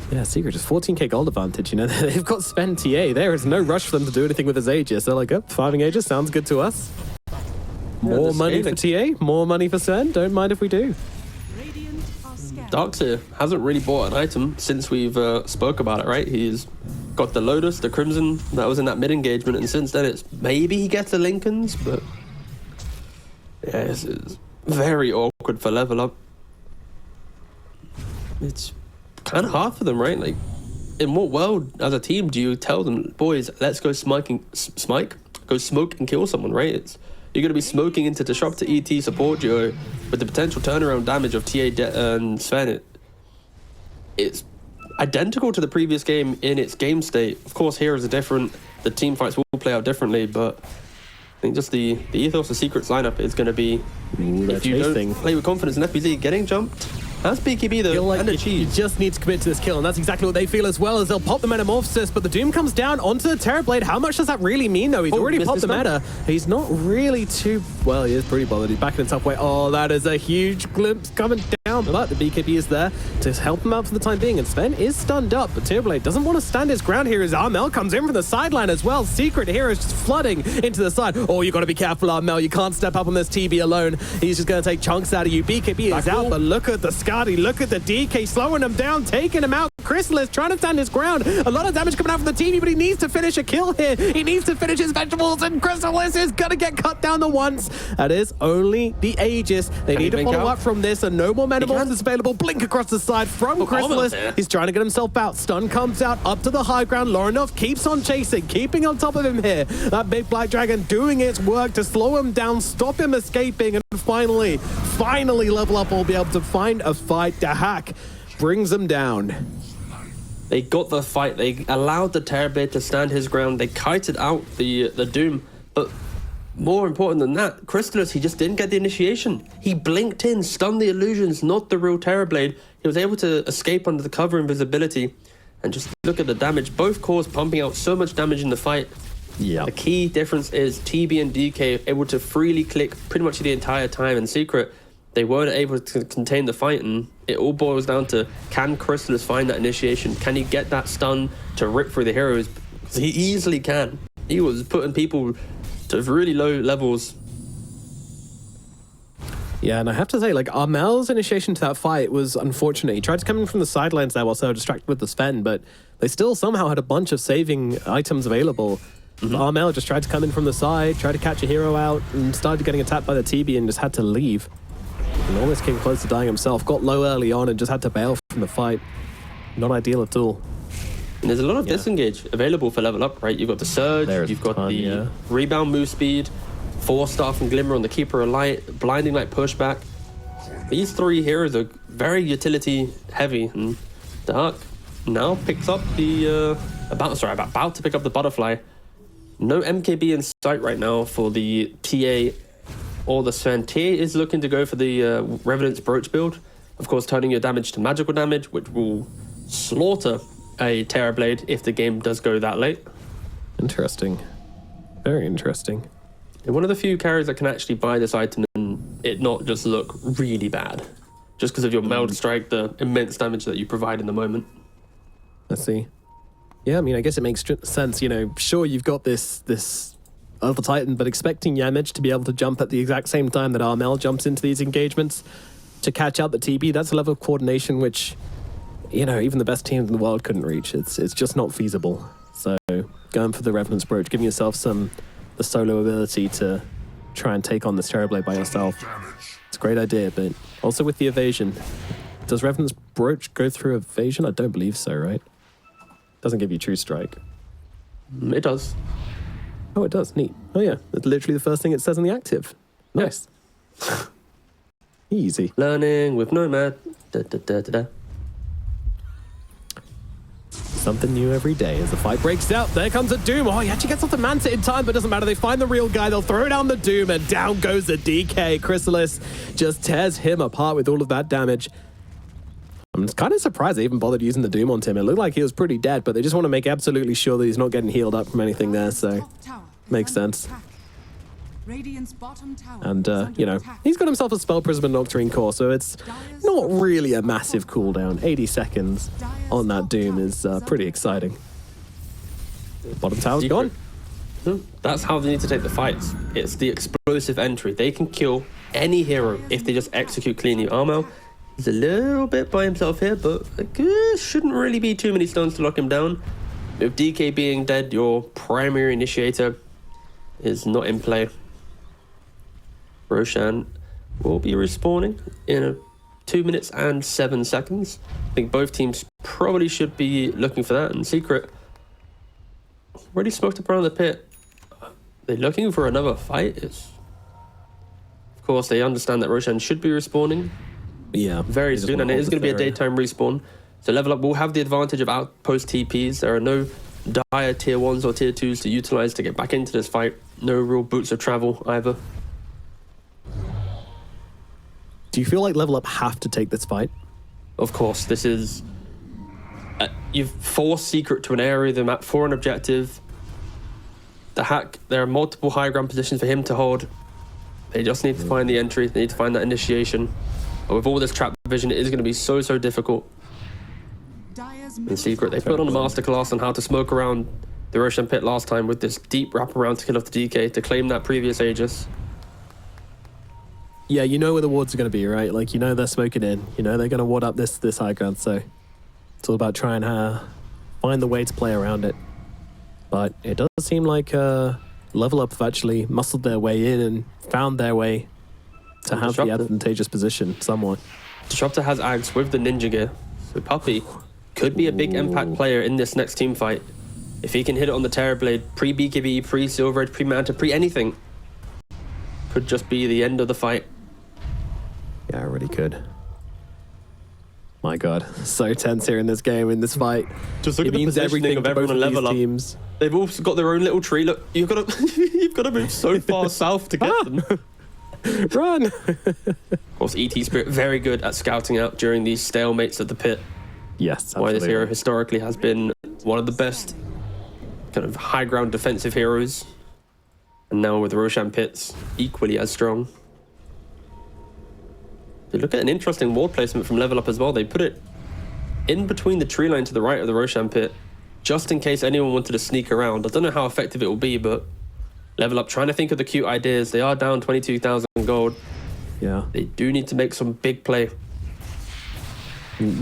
yeah, Secret just 14k gold advantage. You know, they've got Sven TA. There is no rush for them to do anything with his Aegis. They're like, oh, farming Aegis sounds good to us. More money for TA, more money for Sven. Don't mind if we do. Darkseer hasn't really bought an item since we've spoke about it, right? He's got the Lotus, the Crimson that was in that mid engagement, and since then it's maybe he gets the Lincolns, but yeah, it's very awkward for Level Up. It's kind of hard for them, right? Like, in what world as a team do you tell them, boys, let's go smoke and kill someone, right? You're going to be smoking into Disruptor ET support duo with the potential turnaround damage of TA and Sven. It's identical to the previous game in its game state. Of course, heroes are different. The team fights will play out differently, but I think just the ethos of Secret's lineup is going to be, if you don't play with confidence in FBZ, getting jumped. That's BKB though, Feel like and you achieved. just need to commit to this kill, and that's exactly what they feel as well, as they'll pop the Metamorphosis, but the Doom comes down onto the Terrorblade. How much does that really mean, though? He's already missed popped the his meta. He's not really too... Well, he is pretty bothered. He's back in the top way. Oh, that is a huge glimpse coming down, but the BKB is there to help him out for the time being, and Sven is stunned up, but Terrorblade doesn't want to stand his ground here as Armel comes in from the sideline as well. Secret here is just flooding into the side. Oh, you got to be careful, Armel. You can't step up on this TB alone. He's just going to take chunks out of you. BKB is out, but look at the Skadi, look at the DK slowing him down, taking him out. Chrysalis trying to stand his ground. A lot of damage coming out from the TV, but he needs to finish a kill here. He needs to finish his vegetables, and Chrysalis is going to get cut down the once. That is only the Aegis. They need to follow up from this, and no more Metamorphosis available. Blink across the side from Chrysalis. He's trying to get himself out. Stun comes out up to the high ground. Lorinov keeps on chasing, keeping on top of him here. That big black dragon doing its work to slow him down, stop him escaping, and finally level up. Will be able to find a fight. The hack brings him down. They got the fight. They allowed the Terrorblade to stand his ground. They kited out the Doom. But more important than that, Chrysalis, he just didn't get the initiation. He blinked in, stunned the illusions, not the real Terrorblade. He was able to escape under the cover invisibility. And just look at the damage. Both cores pumping out so much damage in the fight. Yeah. The key difference is TB and DK able to freely click pretty much the entire time in Secret. They weren't able to contain the fight, and it all boils down to, can Chrysalis find that initiation? Can he get that stun to rip through the heroes? He easily can. He was putting people to really low levels. Yeah, and I have to say, like, Armel's initiation to that fight was unfortunate. He tried to come in from the sidelines there while so distracted with the Sven, but they still somehow had a bunch of saving items available. Armel just tried to come in from the side, tried to catch a hero out, and started getting attacked by the TB and just had to leave. And almost came close to dying himself. Got low early on and just had to bail from the fight. Not ideal at all. And there's a lot of disengage available for level up, right? You've got the Surge, you've got the Rebound move speed, 4-star from Glimmer on the Keeper of Light, Blinding Light pushback. These three heroes are very utility heavy, and Dark now picks up the about to pick up the Butterfly. No MKB in sight right now for the TA or the Sven. TA is looking to go for the Revenant's Brooch build. Of course, turning your damage to magical damage, which will slaughter a Terrorblade if the game does go that late. Interesting. Very interesting. And one of the few carriers that can actually buy this item and it not just look really bad. Just because of your Meld Strike, the immense damage that you provide in the moment. Let's see. Yeah, I mean, I guess it makes sense, you know, sure, you've got this other Titan, but expecting Yamage to be able to jump at the exact same time that Armel jumps into these engagements to catch out the TB, that's a level of coordination which, you know, even the best teams in the world couldn't reach. It's just not feasible. So going for the Revenant's Brooch, giving yourself the solo ability to try and take on this Terrorblade by yourself. It's a great idea, but also with the evasion. Does Revenant's Brooch go through evasion? I don't believe so, right? Doesn't give you True Strike. It does. Oh, it does. Neat. Oh, yeah. That's literally the first thing it says in the active. Nice. Easy. Learning with Nomad. Da, da, da, da, da. Something new every day as the fight breaks out. There comes a Doom. Oh, he actually gets off the Manta in time, but doesn't matter. They find the real guy. They'll throw down the Doom, and down goes the DK. Chrysalis just tears him apart with all of that damage. I'm kind of surprised they even bothered using the Doom on him. It looked like he was pretty dead, but they just want to make absolutely sure that he's not getting healed up from anything there, so makes sense. And, you know, he's got himself a Spell Prism and Nocturne Core, so it's not really a massive cooldown. 80 seconds on that Doom is pretty exciting. Bottom tower's gone. That's how they need to take the fights. It's the explosive entry. They can kill any hero if they just execute cleanly. Armel, he's a little bit by himself here, but shouldn't really be too many stones to lock him down. With DK being dead, your primary initiator is not in play. Roshan will be respawning in 2 minutes and 7 seconds. I think both teams probably should be looking for that. And Secret already smoked up around the pit. They're looking for another fight. Of course, they understand that Roshan should be respawning Yeah, very soon, and it is going to be a daytime respawn. So Level Up will have the advantage of outpost TPs. There are no dire tier 1s or tier 2s to utilize to get back into this fight. No real boots of travel either. Do you feel like Level Up have to take this fight? Of course, this is... you've forced Secret to an area of the map for an objective. The Hack, there are multiple high ground positions for him to hold. They just need to find the entry. They need to find that initiation. But with all this trap vision, it is going to be so difficult. In Secret, they put on a masterclass on how to smoke around the Roshan pit last time with this deep wraparound to kill off the DK to claim that previous Aegis. Yeah, you know where the wards are going to be, right? Like, you know they're smoking in. You know they're going to ward up this high ground, so it's all about trying to find the way to play around it. But it does seem like Level Up have actually muscled their way in and found their way to have the advantageous position somewhat. Disruptor has Ags with the ninja gear, so Puppey could be a big impact player in this next team fight. If he can hit it on the Terrorblade, pre-BKB, pre-Silver Edge, pre-Manta, pre-anything, could just be the end of the fight. Yeah, it really could. My God, so tense here in this game, in this fight. Just look it at the means positioning everything of to everyone both on of these Level Up. teams. They've all got their own little tree. Look, you've got to move so far south to get them. Run! Of course, ET Spirit very good at scouting out during these stalemates at the pit. Yes, absolutely. Why this hero historically has been one of the best kind of high ground defensive heroes. And now with Roshan pits, equally as strong. You look at an interesting ward placement from Level Up as well. They put it in between the tree line to the right of the Roshan pit, just in case anyone wanted to sneak around. I don't know how effective it will be, but Level Up trying to think of the cute ideas. They are down 22,000 gold. Yeah. They do need to make some big play.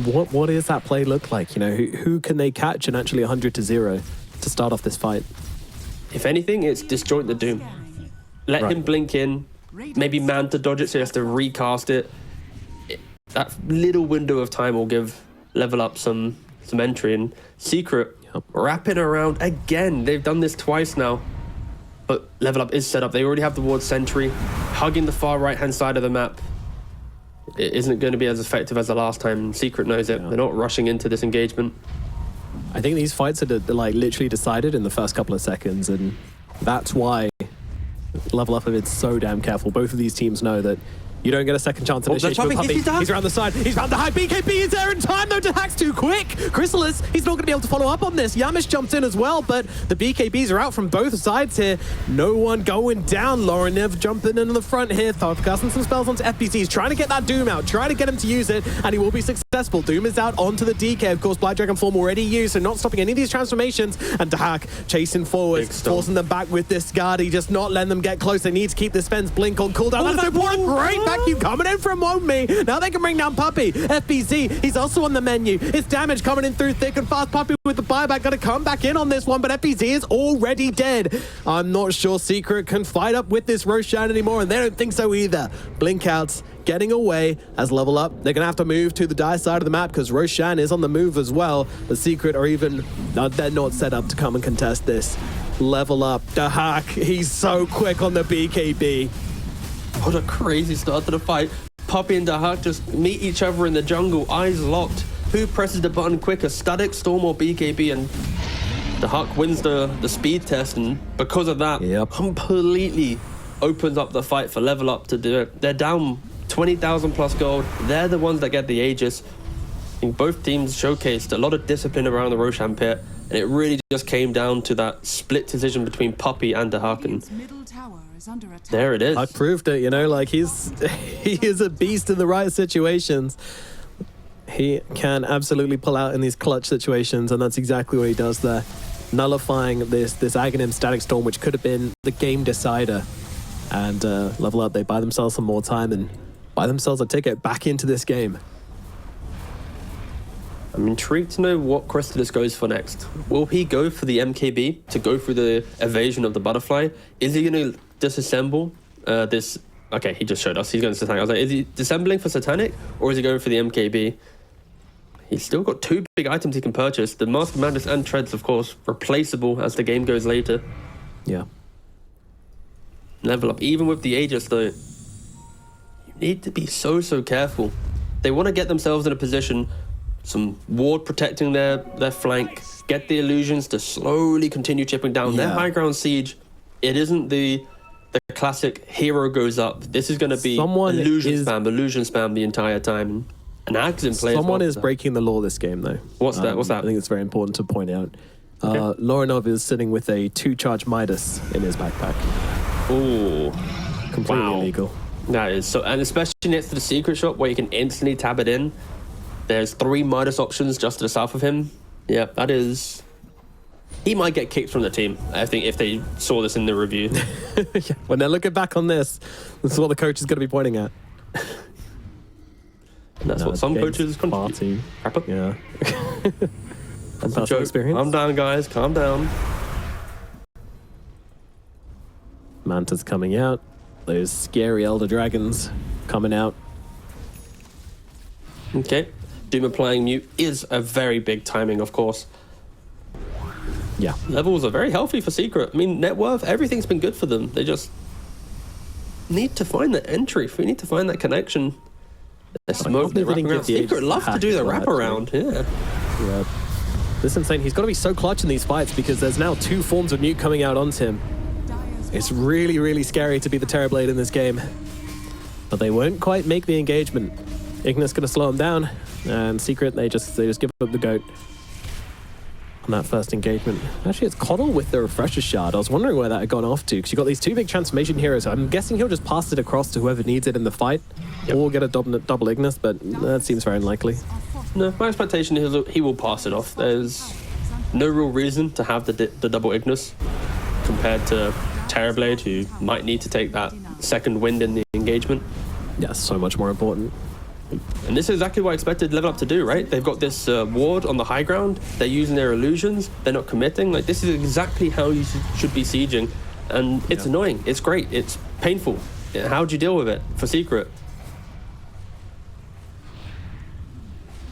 What does that play look like? You know, who can they catch in actually 100-0 to start off this fight? If anything, it's disjoint the Doom. Let him blink in, maybe Manta dodge it so he has to recast it. That little window of time will give Level Up some entry. And Secret wrapping around again. They've done this twice now. But Level Up is set up. They already have the ward sentry, hugging the far right-hand side of the map. It isn't going to be as effective as the last time. Secret knows it. They're not rushing into this engagement. I think these fights are like literally decided in the first couple of seconds, and that's why Level Up have been so damn careful. Both of these teams know that you don't get a second chance initiation with Puppey. He's around the side. He's found the high. BKB is there in time, though. Hack's too quick. Chrysalis, he's not going to be able to follow up on this. Yamish jumps in as well, but the BKBs are out from both sides here. No one going down. Lorenev jumping in the front here. Thought casting some spells onto FPC. He's trying to get that Doom out, trying to get him to use it, and he will be successful. Doom is out onto the DK. Of course, Black Dragon form already used, so not stopping any of these transformations. And Hack chasing forward, forcing them back with this guard. He just not letting them get close. They need to keep this fence blink on cooldown. That's important. Great vacuum coming in from Me. Now they can bring down Puppey. FBZ, he's also on the menu. It's damage coming in through thick and fast. Puppey with the buyback, gonna come back in on this one, but FBZ is already dead. I'm not sure Secret can fight up with this Roshan anymore, and they don't think so either. Blink outs getting away as Level Up. They're gonna have to move to the die side of the map because Roshan is on the move as well. The Secret are even, they're not set up to come and contest this. Level Up, the Hack, he's so quick on the BKB. What a crazy start to the fight. Puppey and Dahak just meet each other in the jungle, eyes locked. Who presses the button quicker, Static, Storm, or BKB? And Dahak wins the speed test, and because of that, completely opens up the fight for Level Up to do it. They're down 20,000 plus gold. They're the ones that get the Aegis. I think both teams showcased a lot of discipline around the Roshan pit, and it really just came down to that split decision between Puppey and Dahak. And there it is. I proved it, you know, like he is a beast in the right situations. He can absolutely pull out in these clutch situations, and that's exactly what he does there. Nullifying this Aghanim Static Storm, which could have been the game decider. And Level Up, they buy themselves some more time and buy themselves a ticket back into this game. I'm intrigued to know what Crystallus goes for next. Will he go for the MKB to go through the evasion of the butterfly? Is he going to disassemble this? Okay, he just showed us. He's going to Satanic. I was like, is he disassembling for Satanic or is he going for the MKB? He's still got two big items he can purchase. The Mask of Madness and Treads, of course, replaceable as the game goes later. Yeah. Level Up. Even with the Aegis, though, you need to be so careful. They want to get themselves in a position some ward protecting their flank, get the illusions to slowly continue chipping down their high ground siege. It isn't the classic hero goes up. This is going to be illusion spam the entire time. And Ag's in play. Someone is breaking the law this game, though. What's that? I think it's very important to point out. Lorinov is sitting with a 2-charge Midas in his backpack. Ooh. Completely illegal. That is so, and especially next to the secret shop where you can instantly tab it in. There's 3 Midas options just to the south of him. Yeah, that is. He might get kicked from the team, I think, if they saw this in the review. When they're looking back on this is what the coach is going to be pointing at. And that's what some coaches contribute. Yeah. From personal experience. Calm down, guys. Calm down. Manta's coming out. Those scary Elder Dragons coming out. Okay. Doom applying mute is a very big timing, of course. Yeah. Levels are very healthy for Secret. I mean, net worth, everything's been good for them. They just need to find that entry. We need to find that connection. Smoke the wraparound. Secret love to do the wraparound. Yeah. This is insane. He's got to be so clutch in these fights because there's now 2 forms of nuke coming out onto him. It's really, really scary to be the Terrorblade in this game. But they won't quite make the engagement. Ignis going to slow him down. And Secret, they just give up the goat on that first engagement. Actually, it's Coddle with the Refresher Shard. I was wondering where that had gone off to because you've got these 2 big transformation heroes. I'm guessing he'll just pass it across to whoever needs it in the fight. Or get a double Ignis, but that seems very unlikely. No, my expectation is he will pass it off. There's no real reason to have the double Ignis compared to Terrorblade, who might need to take that second wind in the engagement. Yeah, so much more important. And this is exactly what I expected Level Up to do, right? They've got this ward on the high ground. They're using their illusions. They're not committing. Like, this is exactly how you should be sieging. And it's annoying. It's great. It's painful. How'd you deal with it for Secret?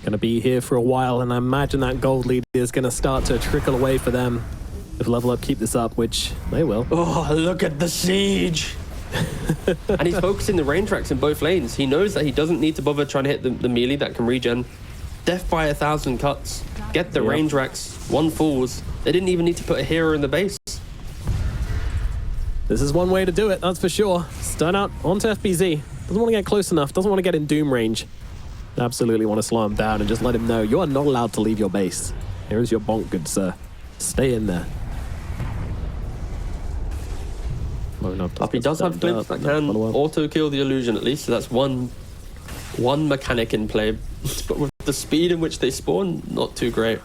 Going to be here for a while, and I imagine that gold lead is going to start to trickle away for them if Level Up keep this up, which they will. Oh, look at the siege! And he's focusing the range racks in both lanes. He knows that he doesn't need to bother trying to hit the melee that can regen. Death by 1,000 cuts. Get the range racks. 1 falls. They didn't even need to put a hero in the base. This is one way to do it, that's for sure. Stun out onto FBZ. Doesn't want to get close enough. Doesn't want to get in Doom range. Absolutely want to slow him down and just let him know you are not allowed to leave your base. Here is your bonk, good sir. Stay in there. He does have glimpse that can auto-kill the illusion at least, so that's one mechanic in play. But with the speed in which they spawn, not too great.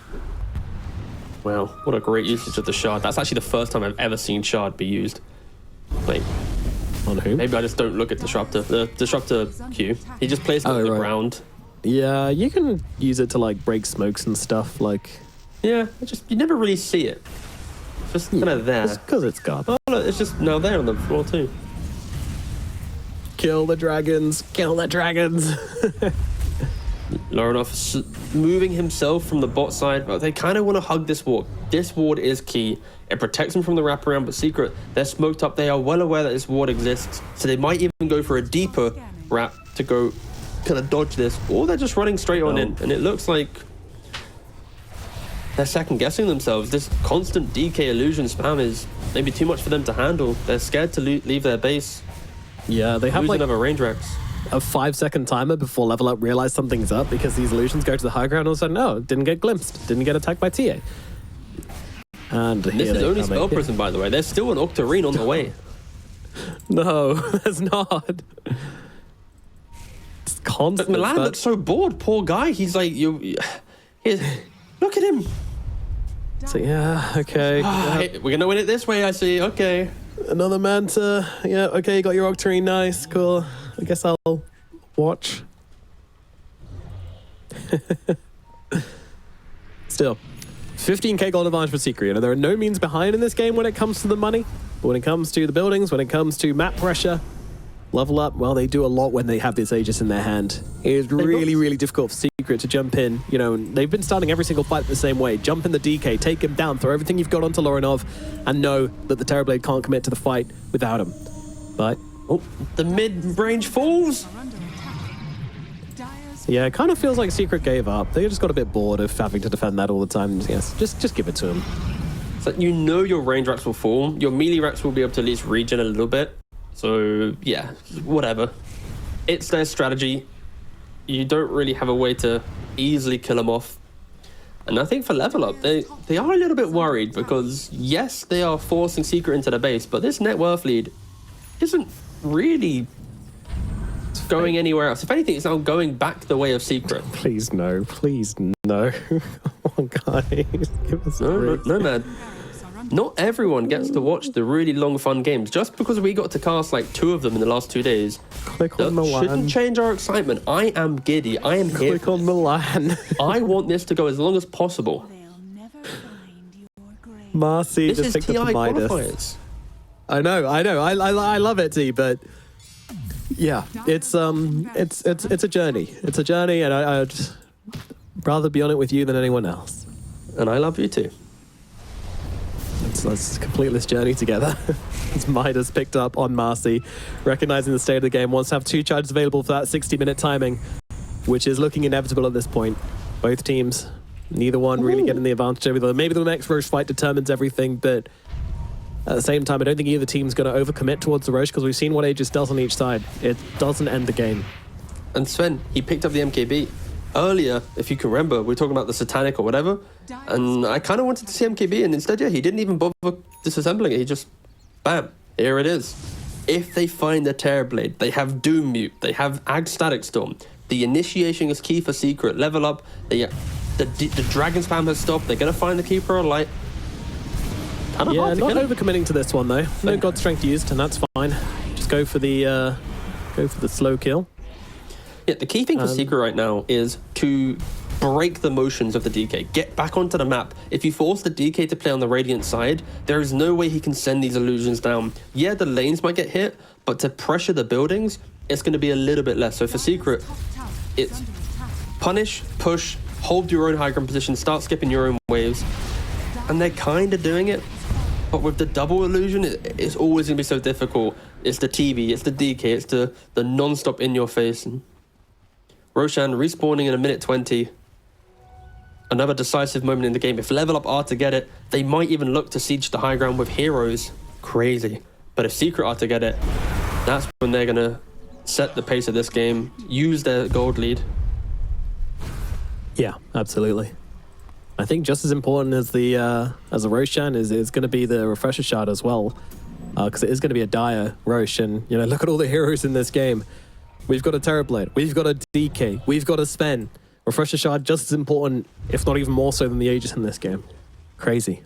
Wow, what a great usage of the shard. That's actually the first time I've ever seen shard be used. Like, on who? Maybe I just don't look at Disruptor. The Disruptor Q. He just plays it on the ground. Yeah, you can use it to like break smokes and stuff. Like, yeah, you never really see it. Just kind of there. Just because it's God. Oh, look, it's just now there on the floor too. Kill the dragons! Kill the dragons! Lorinov moving himself from the bot side, but they kind of want to hug this ward. This ward is key. It protects them from the wraparound, but Secret, they're smoked up. They are well aware that this ward exists, so they might even go for a deeper wrap to go kind of dodge this, or they're just running straight on in, and it looks like they're second-guessing themselves. This constant DK illusion spam is maybe too much for them to handle. They're scared to leave their base. Yeah, they have like another range racks. A 5-second timer before Level Up realize something's up because these illusions go to the high ground and all of a sudden, no, didn't get glimpsed, didn't get attacked by TA. And this is only Spell Prison, by the way. There's still an Octarine on the way. No, there's not. It's constant. But Milan looks so bored. Poor guy. He's like, look at him. So yeah, okay. We're gonna win it this way, I see. Okay. Another Manta. Yeah, okay, you got your Octarine. Nice, cool. I guess I'll watch. Still, 15k gold advantage for Secret. You know, there are no means behind in this game when it comes to the money. But when it comes to the buildings, when it comes to map pressure, Level Up, well, they do a lot when they have this Aegis in their hand. It is really, really difficult for Secret to jump in. You know, they've been starting every single fight the same way. Jump in the DK, take him down, throw everything you've got onto Lorinov, and know that the Terrorblade can't commit to the fight without him. But, the mid-range falls. Yeah, it kind of feels like Secret gave up. They just got a bit bored of having to defend that all the time. Yes, just give it to them. So you know your range racks will fall. Your melee racks will be able to at least regen a little bit. So yeah, whatever. It's their strategy. You don't really have a way to easily kill them off. And I think for level up, they are a little bit worried because yes, they are forcing Secret into the base, but this net worth lead isn't really going anywhere else. If anything, it's now going back the way of Secret. Please no, please no. Come on, guys, give us a break. No, man. Not everyone gets to watch the really long, fun games. Just because we got to cast like 2 of them in the last 2 days, Click on that Milan. shouldn't change our excitement. I am giddy. I am here. Click on Milan. I want this to go as long as possible. They'll never find your grave. Marcy This just is picked TI up the Midas. qualifiers. I know. I love it, T. But yeah, it's a journey. It's a journey, and I'd rather be on it with you than anyone else. And I love you too. Let's complete this journey together. As Midas picked up on Marcy, recognizing the state of the game, wants to have 2 charges available for that 60-minute timing, which is looking inevitable at this point. Both teams, neither one really getting the advantage over the other. Maybe the next Roche fight determines everything, but at the same time, I don't think either team's going to overcommit towards the Roche because we've seen what Aegis does on each side. It doesn't end the game. And Sven, he picked up the MKB. Earlier, if you can remember, we were talking about the Satanic or whatever, and I kind of wanted to see MKB, and instead, yeah, he didn't even bother disassembling it. He just, bam, here it is. If they find the Terrorblade, they have Doom Mute, they have Ag Static Storm. The initiation is key for Secret. Level up, the Dragon Spam has stopped. They're going to find the Keeper of Light. Kind of Yeah, hard to not kill him. overcommitting to this one though. No God Strength used, and that's fine. Just go for the slow kill. Yeah, the key thing for Secret right now is to break the motions of the DK. Get back onto the map. If you force the DK to play on the Radiant side, there is no way he can send these illusions down. Yeah, the lanes might get hit, but to pressure the buildings, it's going to be a little bit less. So for Secret, it's punish, push, hold your own high ground position, start skipping your own waves. And they're kind of doing it. But with the double illusion, it's always going to be so difficult. It's the TV, it's the DK, it's the non-stop in your face. And Roshan respawning in a minute 20. Another decisive moment in the game. If level up are to get it, they might even look to siege the high ground with heroes. Crazy. But if Secret are to get it, that's when they're going to set the pace of this game, use their gold lead. Yeah, absolutely. I think just as important as the Roshan is going to be the Refresher Shard as well, because it is going to be a dire Rosh. And you know, look at all the heroes in this game. We've got a Terrorblade, we've got a DK, we've got a Sven. Refresher Shard just as important, if not even more so than the Aegis in this game. Crazy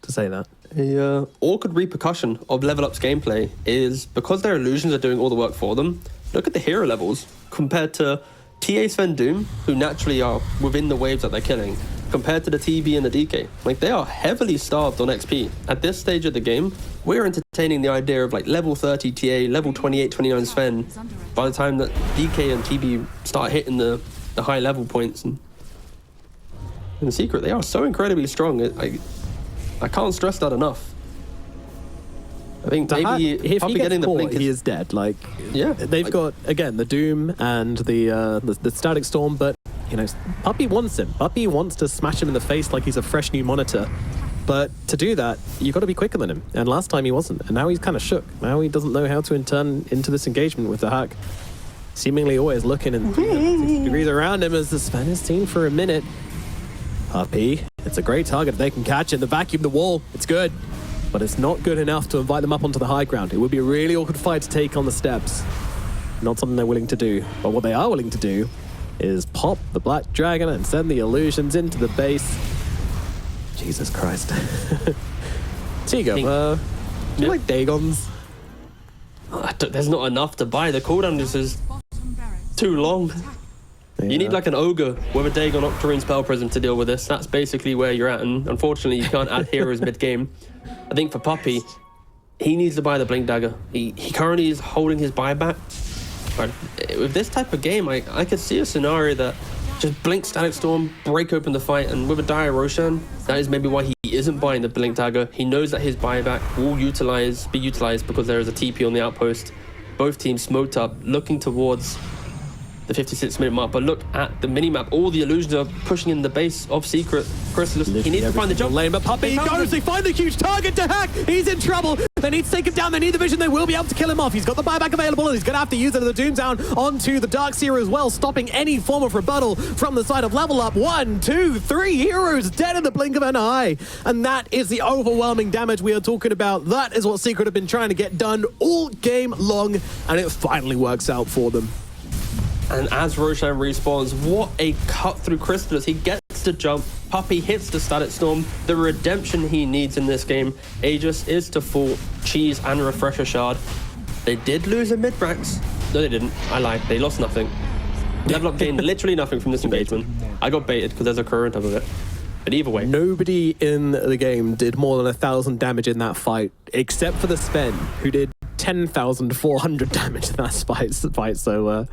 to say that. The awkward repercussion of Level Up's gameplay is because their illusions are doing all the work for them, look at the hero levels compared to TA Sven Doom, who naturally are within the waves that they're killing, compared to the TB and the DK. Like, they are heavily starved on XP. At this stage of the game, we're entertaining the idea of like level 30 TA, level 28, 29 Sven by the time that DK and TB start hitting the high level points. And in the Secret, they are so incredibly strong. I can't stress that enough. I think maybe if Puppy he gets getting the caught, blink he is is dead. Like, yeah, they've got again the Doom and the Static Storm, but you know, Puppy wants him. Puppy wants to smash him in the face like he's a fresh new monitor. But to do that, you've got to be quicker than him. And last time he wasn't, and now he's kind of shook. Now he doesn't know how to turn into this engagement with the hack. Seemingly always looking and 60 degrees around him as the Sven is seen for a minute. Puppy, it's a great target. If they can catch it, the vacuum the wall, it's good. But it's not good enough to invite them up onto the high ground. It would be a really awkward fight to take on the steps. Not something they're willing to do. But what they are willing to do is pop the Black Dragon and send the illusions into the base. Jesus Christ. Tigo, do you like Dagons? There's not enough to buy. The cooldown is too long. Yeah. You need like an ogre with a Dagon Octarine Spell Prism to deal with this. That's basically where you're at, and unfortunately you can't add heroes mid-game. I think for Puppy, he needs to buy the Blink Dagger. He currently is holding his buyback. But with this type of game, I could see a scenario that just Blink Static Storm, break open the fight, and with a dire Roshan, that is maybe why he isn't buying the Blink Dagger. He knows that his buyback will be utilized because there is a TP on the outpost. Both teams smoked up, looking towards the 56-minute mark, but look at the minimap. All the illusions are pushing in the base of Secret. Chrysalis, he needs to find the jump lane, but Puppey goes, they find the huge target to hack. He's in trouble. They need to take him down. They need the vision. They will be able to kill him off. He's got the buyback available, and he's going to have to use it. The Doomtown onto the Darkseer as well, stopping any form of rebuttal from the side of Level Up. 1, 2, 3 heroes dead in the blink of an eye. And that is the overwhelming damage we are talking about. That is what Secret have been trying to get done all game long, and it finally works out for them. And as Roshan respawns, what a cut through Chrysalis. He gets the jump. Puppey hits the Static Storm. The redemption he needs in this game. Aegis is to fall. Cheese and Refresher Shard. They did lose a mid-ranks. No, they didn't. I lied. They lost nothing. Level Up gained literally nothing from this engagement. I got baited because there's a current over it. But either way. Nobody in the game did more than 1,000 damage in that fight, except for the Sven, who did 10,400 damage in that fight. So,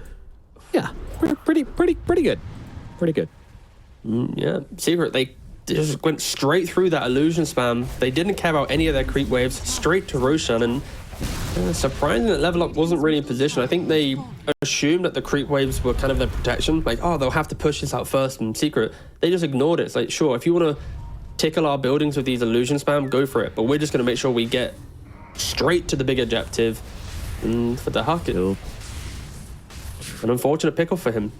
yeah, pretty good. Pretty good. Yeah, Secret, they just went straight through that illusion spam. They didn't care about any of their creep waves, straight to Roshan, and surprising that Level Up wasn't really in position. I think they assumed that the creep waves were kind of their protection, like, oh, they'll have to push this out first, and Secret, they just ignored it. It's like, sure, if you want to tickle our buildings with these illusion spam, go for it, but we're just going to make sure we get straight to the big objective. And for the Huck, an unfortunate pickle for him.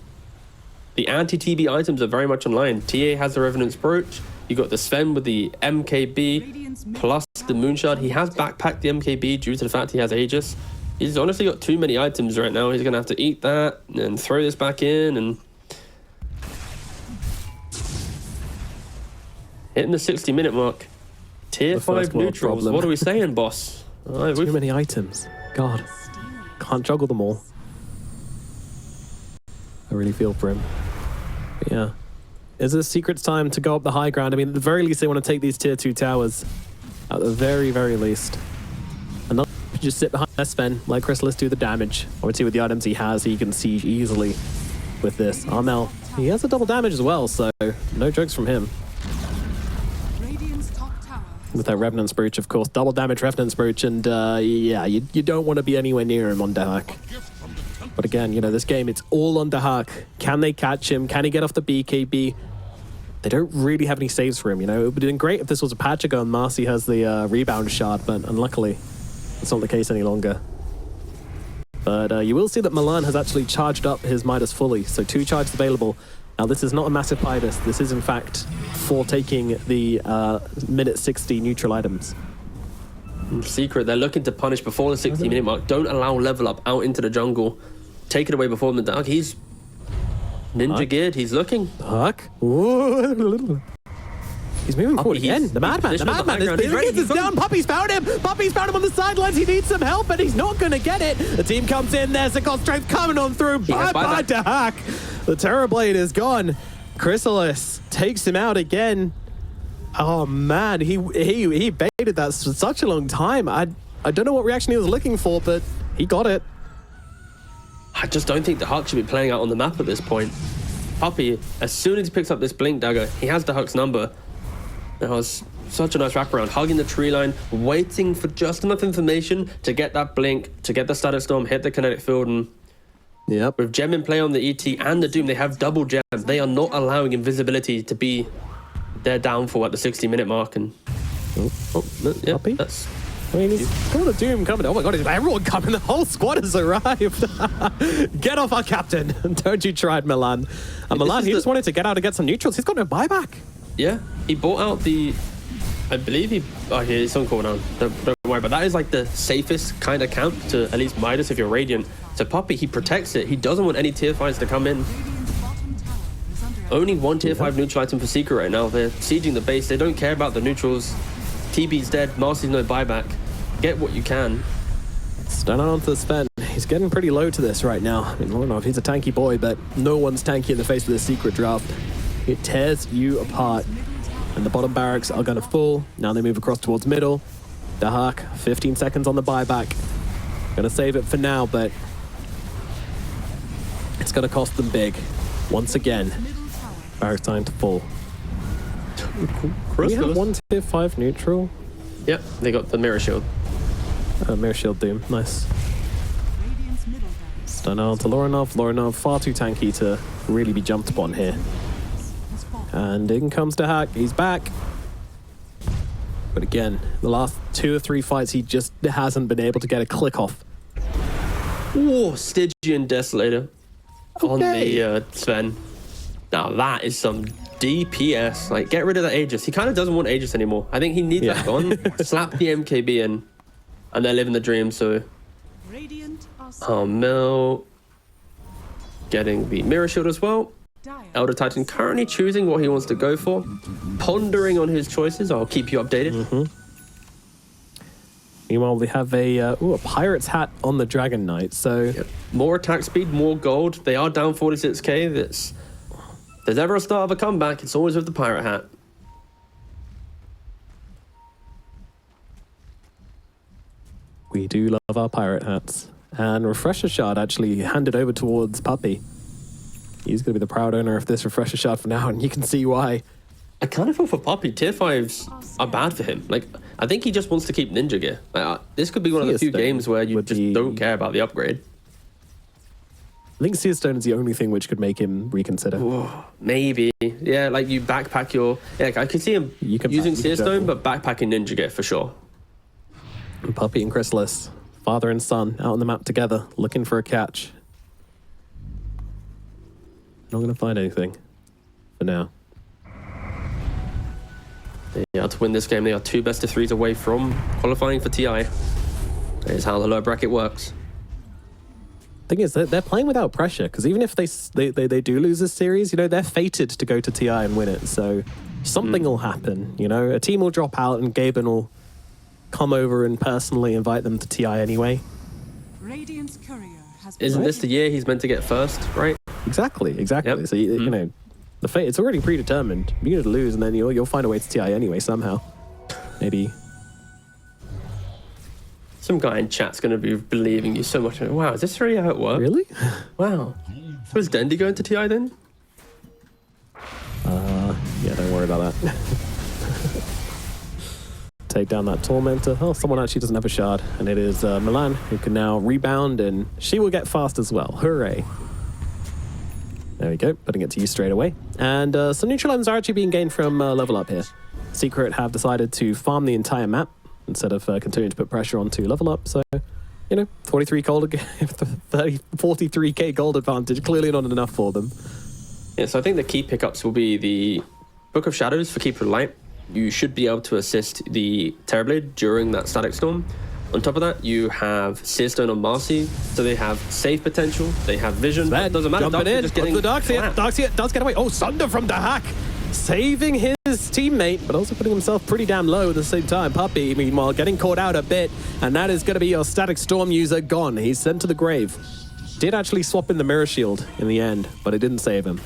The anti-TB items are very much online. TA has the Revenant's Brooch. You got the Sven with the MKB plus the Moonshard. He has backpacked the MKB due to the fact he has Aegis. He's honestly got too many items right now. He's going to have to eat that and throw this back in. And hitting the 60-minute mark. Tier 5 neutrals. What are we saying, boss? Too many items. God. Can't juggle them all. I really feel for him. But yeah. Is it Secret's time to go up the high ground? I mean, at the very least, they want to take these tier 2 towers. At the very, very least. And they'll just sit behind Sven, let Chrysalis do the damage. Obviously, with the items he has, he can siege easily with this. Armel, he has a double damage as well, so no jokes from him. With that Revenant's Brooch, of course. Double damage Revenant's Brooch, and yeah, you don't want to be anywhere near him on Dahak. But again, you know, this game, it's all on Dahak. Can they catch him? Can he get off the BKB? They don't really have any saves for him, you know. It would have been great if this was a patch ago and Marcy has the rebound shard, but unluckily, it's not the case any longer. But you will see that Milan has actually charged up his Midas fully, so 2 charges available. Now, this is not a massive Midas. This is, in fact, for taking the minute 60 neutral items. Secret, they're looking to punish before the 60-minute mark. Don't allow Level Up out into the jungle. Take it away before the dark. He's ninja geared. He's looking. Huck? He's moving forward again. The madman. This down. Puppey's found him. Puppey's found him on the sidelines. He needs some help, but he's not going to get it. The team comes in. There's the God Strength coming on through. Bye-bye to Hack. The Terrorblade is gone. Chrysalis takes him out again. Oh, man. He baited that for such a long time. I don't know what reaction he was looking for, but he got it. I just don't think the Huck should be playing out on the map at this point. Puppey, as soon as he picks up this Blink Dagger, he has the Huck's number. That was such a nice wraparound. Hugging the tree line, waiting for just enough information to get that Blink, to get the Static Storm, hit the Kinetic Field, and yep. With Gem in play on the ET and the Doom, they have double Gem. They are not allowing invisibility to be their downfall at the 60-minute mark. And yeah, Puppey? that's... I mean, he's got a Doom coming. Oh my God, is everyone coming? The whole squad has arrived. Get off our captain. Don't you try it, Milan. And Milan, he just wanted to get out and get some neutrals. He's got no buyback. Yeah, he bought out the... I believe he... Oh, he's on cooldown. Don't worry, but that is like the safest kind of camp to at least Midas if you're Radiant. So Puppey, he protects it. He doesn't want any tier 5s to come in. Only one tier 5 neutral item for Secret right now. They're sieging the base. They don't care about the neutrals. TB's dead. Marcy's no buyback. Get what you can. Stun onto the Sven. He's getting pretty low to this right now. I mean, I don't know if he's a tanky boy, but no one's tanky in the face of this Secret draft. It tears you apart. And the bottom barracks are going to fall. Now they move across towards middle. Dahak, 15 seconds on the buyback. Going to save it for now, but it's going to cost them big. Once again, barracks time to fall. We have one tier 5 neutral. Yep, they got the Mirror Shield. Mirror Shield Doom, nice. Stun out to Lorinov. Lorinov far too tanky to really be jumped upon here. And in comes the hack. He's back. But again, the last 2 or 3 fights, he just hasn't been able to get a click off. Oh, Stygian Desolator on the Sven. Now that is some DPS. Like, get rid of that Aegis. He kind of doesn't want Aegis anymore. I think he needs that gone. Slap the MKB in, and they're living the dream. So, Mel getting the Mirror Shield as well. Elder Titan currently choosing what he wants to go for, pondering on his choices. I'll keep you updated. Meanwhile, we have a Pirate's Hat on the Dragon Knight. So more attack speed, more gold. They are down 46k. If there's ever a start of a comeback, it's always with the Pirate Hat. We do love our Pirate Hats. And Refresher Shard actually handed over towards Puppy. He's going to be the proud owner of this Refresher Shard for now, and you can see why. I kind of feel for Puppy. Tier 5s are bad for him. Like, I think he just wants to keep Ninja Gear. Like, this could be one of the few games where you just don't care about the upgrade. I think Seer Stone is the only thing which could make him reconsider. Ooh, maybe. Yeah, like you backpack your... Yeah, like I could see him using Seer Stone, but backpacking Ninja Gear for sure. And Puppy and Chrysalis, father and son, out on the map together, looking for a catch. Not going to find anything for now. Yeah, to win this game, they are 2 best of 3s away from qualifying for TI. That is how the lower bracket works. Thing is, they're playing without pressure, because even if they do lose this series, you know, they're fated to go to TI and win it. So something will happen, you know. A team will drop out and Gaben will come over and personally invite them to TI anyway. Radiant's courier has Isn't this the year he's meant to get first, right? Exactly. Yep. So, you know, the fate, it's already predetermined. You're going to lose, and then you'll find a way to TI anyway, somehow. Maybe. Some guy in chat's going to be believing you so much. Wow, is this really how it works? Really? Wow. Was Dendy going to TI then? Yeah, don't worry about that. Take down that Tormentor. Oh, someone actually doesn't have a shard, and it is Milan, who can now rebound, and she will get fast as well. Hooray. There we go, putting it to use straight away. And some neutral items are actually being gained from level up here. Secret have decided to farm the entire map instead of continuing to put pressure onto level up. So, you know, 43 gold, 43k gold advantage, clearly not enough for them. Yeah, so I think the key pickups will be the Book of Shadows for Keeper of Light. You should be able to assist the Terrorblade during that Static Storm. On top of that, you have Seer Stone on Marcy, so they have save potential, they have vision. Sven, doesn't matter. jumping in. Just getting The Darkseer does get away. Oh, Sunder from the hack, saving his teammate, but also putting himself pretty damn low at the same time. Puppy, meanwhile, getting caught out a bit, and that is going to be your Static Storm user gone. He's sent to the grave. Did actually swap in the Mirror Shield in the end, but it didn't save him.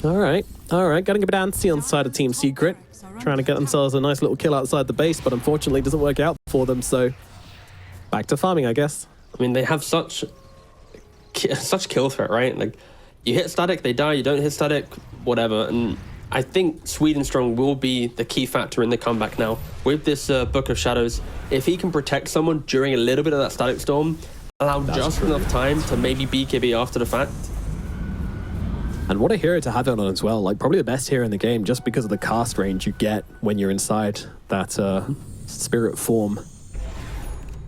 All right, getting a bit antsy on the side of Team Secret. Trying to get themselves a nice little kill outside the base, but unfortunately it doesn't work out for them, so back to farming, I guess. I mean, they have such kill threat, right? Like, you hit static, they die, you don't hit static, whatever. And I think Sweden Strong will be the key factor in the comeback now. With this Book of Shadows, if he can protect someone during a little bit of that Static Storm, allow just enough time to maybe BKB after the fact. And what a hero to have it on as well. Like, probably the best hero in the game just because of the cast range you get when you're inside that spirit form.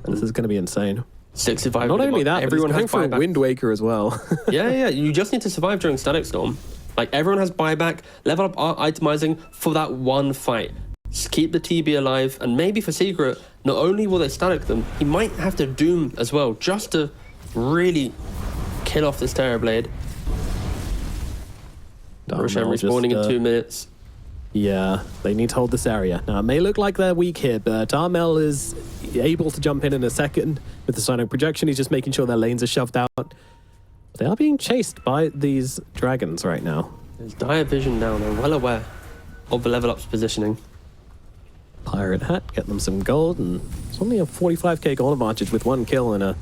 And this is going to be insane. 65. Not only that, everyone but he's going has for a Wind Waker as well. yeah. You just need to survive during Static Storm. Like, everyone has buyback, level up itemizing for that one fight. Just keep the TB alive, and maybe for Secret, not only will they static them, he might have to Doom as well, just to really kill off this Terrorblade. Roshan respawning in 2 minutes. Yeah, they need to hold this area. Now, it may look like they're weak here, but Armel is able to jump in a second with the Sonic Projection. He's just making sure their lanes are shoved out. They are being chased by these dragons right now. There's dire vision now. They're well aware of the level up's positioning. Pirate Hat, get them some gold, and it's only a 45k gold advantage with 1 kill and a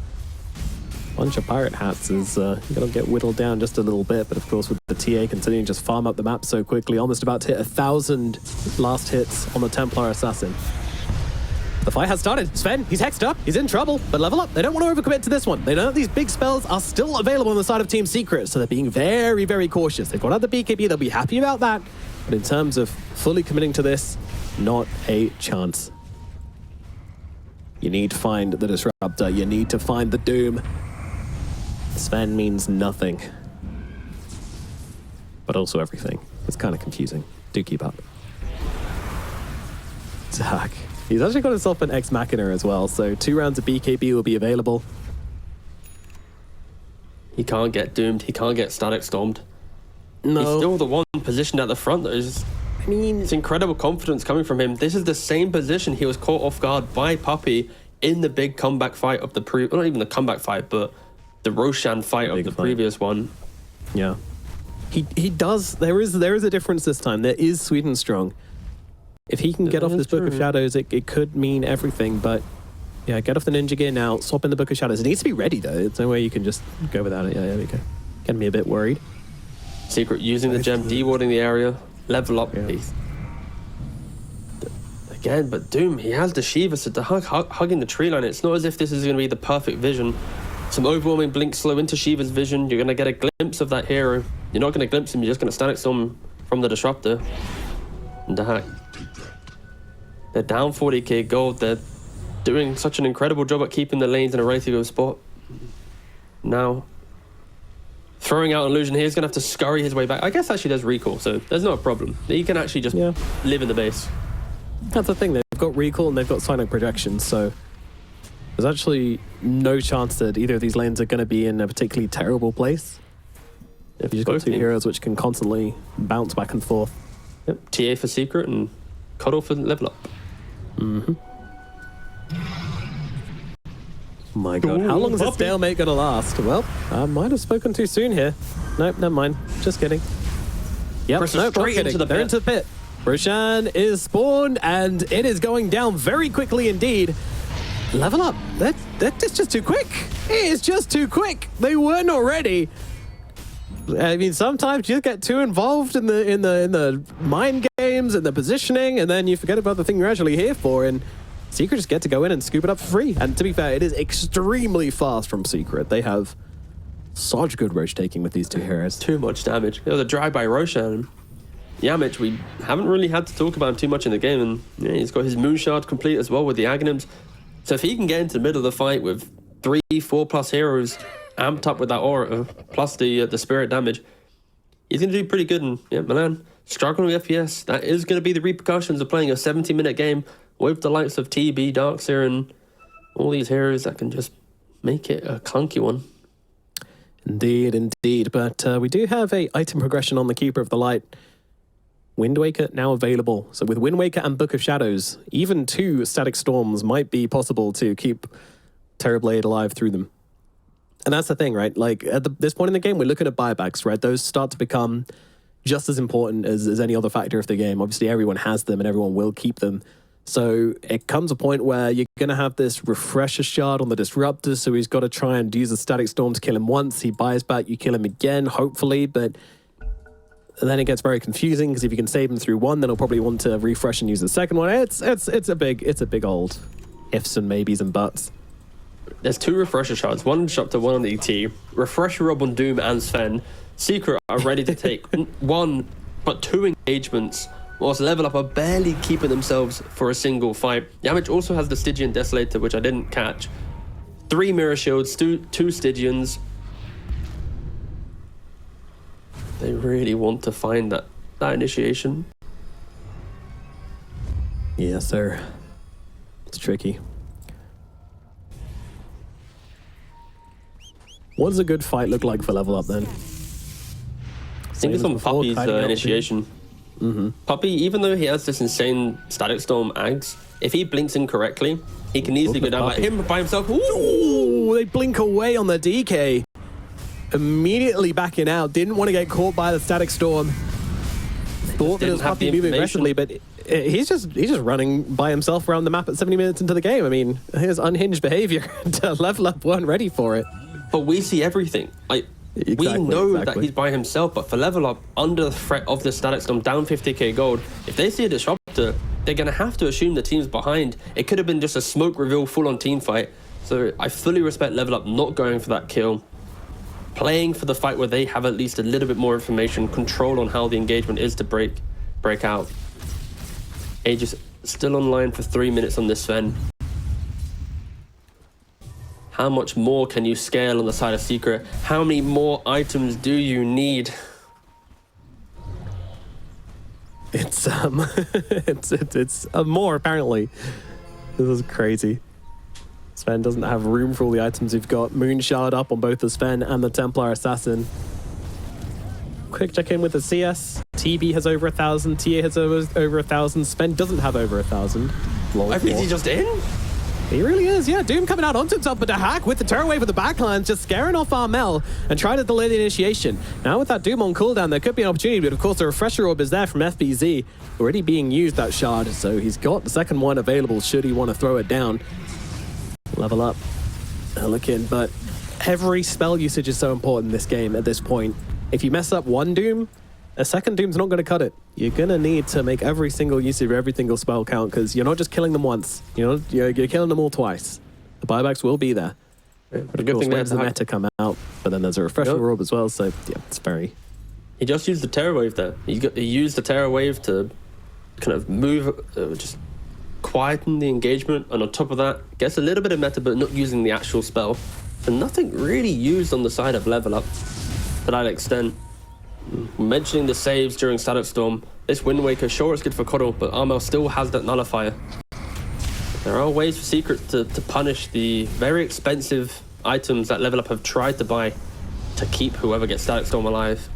bunch of Pirate Hats is going to get whittled down just a little bit, but of course with the TA continuing to just farm up the map so quickly, almost about to hit 1,000 last hits on the Templar Assassin. The fight has started. Sven, he's hexed up. He's in trouble. But level up. They don't want to overcommit to this one. They know that these big spells are still available on the side of Team Secret, so they're being very, very cautious. They've got out the BKB. They'll be happy about that. But in terms of fully committing to this, not a chance. You need to find the Disruptor. You need to find the Doom. Sven means nothing. But also everything. It's kind of confusing. Do keep up. Zach. He's actually got himself an Ex Machina as well, so 2 rounds of BKB will be available. He can't get doomed. He can't get static stormed. No. He's still the one positioned at the front. It's incredible confidence coming from him. This is the same position he was caught off guard by Puppey in the big comeback fight of the not even the comeback fight, but the Roshan fight of the previous one. Yeah. He does. There is a difference this time. There is sweet and strong. If he can get off this Book of Shadows, it could mean everything, but yeah, get off the Ninja Gear now, swap in the Book of Shadows. It needs to be ready, though. There's no way you can just go without it. Yeah, there we go. Getting me a bit worried. Secret using the gem, dewarding the area, level up. Yeah. Again, but Doom, he has the Shiva, so hugging the tree line. It's not as if this is going to be the perfect vision. Some overwhelming blink slow into Shiva's vision. You're going to get a glimpse of that hero. You're not going to glimpse him, you're just going to static storm from the Disruptor. And Dahak. They're down 40k gold. They're doing such an incredible job at keeping the lanes in a ready-to-go spot. Now, throwing out Illusion here, he's going to have to scurry his way back. I guess actually there's recall, so there's no problem. He can actually just live in the base. That's the thing. They've got recall and they've got Cynic projection, so there's actually no chance that either of these lanes are going to be in a particularly terrible place. If you've got 2 heroes which can constantly bounce back and forth. Yep. TA for Secret and Cuddle for level up. Mm-hmm. My God, how long is this stalemate going to last? Well, I might have spoken too soon here. Nope, never mind. Just kidding. Yep, nope, not kidding. They're into the pit. Roshan is spawned, and it is going down very quickly indeed. Level up. That's just too quick. It is just too quick. They weren't already. I mean, sometimes you get too involved in the mind games and the positioning, and then you forget about the thing you're actually here for. And Secret just get to go in and scoop it up for free. And to be fair, it is extremely fast from Secret. They have such good roach taking with these 2 heroes. Too much damage. It was a drive by Roshan. Yamich, we haven't really had to talk about him too much in the game, and yeah, he's got his Moonshard complete as well with the Aghanims. So if he can get into the middle of the fight with 3, 4+ heroes amped up with that aura, plus the spirit damage, he's going to do pretty good. And yeah, Milan, struggling with FPS, that is going to be the repercussions of playing a 70-minute game with the likes of TB, Darkseer, and all these heroes that can just make it a clunky one. Indeed, indeed. But we do have a item progression on the Keeper of the Light. Wind Waker now available. So with Wind Waker and Book of Shadows, even 2 Static Storms might be possible to keep Terrorblade alive through them. And that's the thing, right? Like, at this point in the game, we're looking at buybacks, right? Those start to become just as important as any other factor of the game. Obviously, everyone has them and everyone will keep them. So it comes a point where you're going to have this Refresher Shard on the Disruptor, so he's got to try and use a Static Storm to kill him once. He buys back, you kill him again, hopefully, but then it gets very confusing, because if you can save him through one, then he'll probably want to refresh and use the second one. It's a big old ifs and maybes and buts. There's 2 Refresher Shards, one on Disruptor, one on the ET. Refresher Rob on Doom and Sven. Secret are ready to take 1, but 2 engagements, whilst Level Up are barely keeping themselves for a single fight. Yamich also has the Stygian Desolator, which I didn't catch. 3 Mirror Shields, 2 Stygians. They really want to find that initiation. Yes, sir. It's tricky. What does a good fight look like for Level Up then? I think it's on Puppey's initiation. Puppey, even though he has this insane Static Storm Ags, if he blinks incorrectly, he can easily go down like him by himself. Ooh, they blink away on the DK. Immediately backing out. Didn't want to get caught by the Static Storm. Thought that it was Puppey moving aggressively, but he's just running by himself around the map at 70 minutes into the game. I mean, his unhinged behavior to Level Up weren't ready for it. But we see everything. Like, we know that he's by himself, but for Level Up, under the threat of the Static Storm, down 50k gold, if they see a Disruptor, they're going to have to assume the team's behind. It could have been just a smoke reveal, full-on team fight. So I fully respect Level Up not going for that kill, playing for the fight where they have at least a little bit more information, control on how the engagement is to break out. Aegis still online for 3 minutes on this Sven. How much more can you scale on the side of Secret? How many more items do you need? It's it's more apparently. This is crazy. Sven doesn't have room for all the items. We've got Moonshard up on both the Sven and the Templar Assassin. Quick check in with the CS. TB has over 1,000. TA has over 1,000. Sven doesn't have over 1,000. I think he's just in. He really is, yeah. Doom coming out onto himself, but the hack with the turret wave of the backlines, just scaring off Armel and trying to delay the initiation. Now with that Doom on cooldown, there could be an opportunity, but of course the refresher orb is there from FBZ, already being used, that shard, so he's got the second one available should he want to throw it down. Level up, look in, but every spell usage is so important in this game at this point. If you mess up one Doom, a second Doom's not going to cut it. You're going to need to make every single use of every single spell count, because you're not just killing them once. You're killing them all twice. The buybacks will be there. Yeah, but of course, when does the meta come out? But then there's a refresher orb as well, so yeah, it's very... He just used the Terror Wave there. He used the Terror Wave to kind of move, just quieten the engagement, and on top of that, gets a little bit of meta, but not using the actual spell. So nothing really used on the side of Level Up to that extent. Mentioning the saves during Static Storm, this Wind Waker, sure it's good for Coddle, but Armel still has that nullifier. There are ways for Secret to punish the very expensive items that Level Up have tried to buy to keep whoever gets Static Storm alive.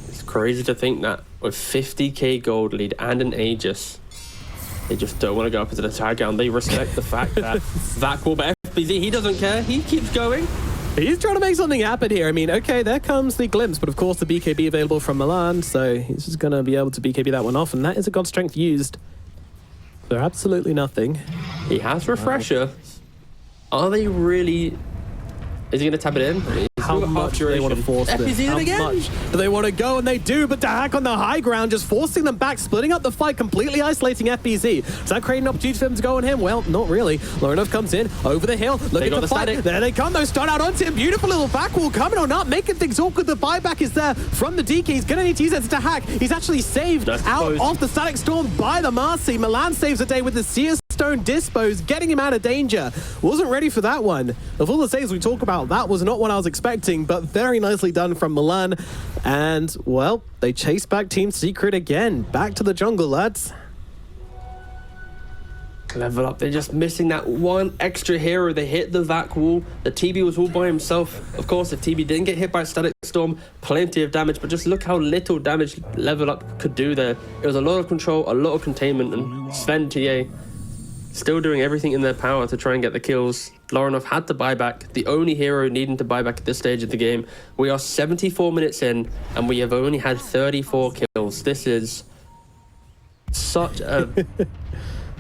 It's crazy to think that with 50k gold lead and an Aegis, they just don't want to go up into the tag ground. They respect the fact that that will be FBZ. He doesn't care. He keeps going. He's trying to make something happen here. I mean, okay, there comes the glimpse, but of course the BKB available from Milan, so he's just going to be able to BKB that one off, and that is a God Strength used for absolutely nothing. He has Refresher. Are they really... Is he going to tap it in? How much do they want to force this? FBZ again? How much do they want to go? And they do, but the hack on the high ground, just forcing them back, splitting up the fight, completely isolating FBZ. Does that create an opportunity for them to go on him? Well, not really. Lorenov comes in, over the hill, look at the fight. Static. There they come, though, stun out onto him. Beautiful little back wall coming on up, making things awkward. The buyback is there from the DK. He's going to need to use it to hack. He's actually saved out of the Static Storm by the Marcy. Milan saves the day with the Sears Stone dispose, getting him out of danger. Wasn't ready for that one. Of all the saves we talk about, that was not what I was expecting, but very nicely done from Milan. And, well, they chase back Team Secret again. Back to the jungle, lads. Level Up. They're just missing that one extra hero. They hit the vac wall. The TB was all by himself. Of course, if TB didn't get hit by Static Storm, plenty of damage, but just look how little damage Level Up could do there. It was a lot of control, a lot of containment, and Sven TA still doing everything in their power to try and get the kills. Lorenov had to buy back, the only hero needing to buy back at this stage of the game. We are 74 minutes in, and we have only had 34 kills. This is such a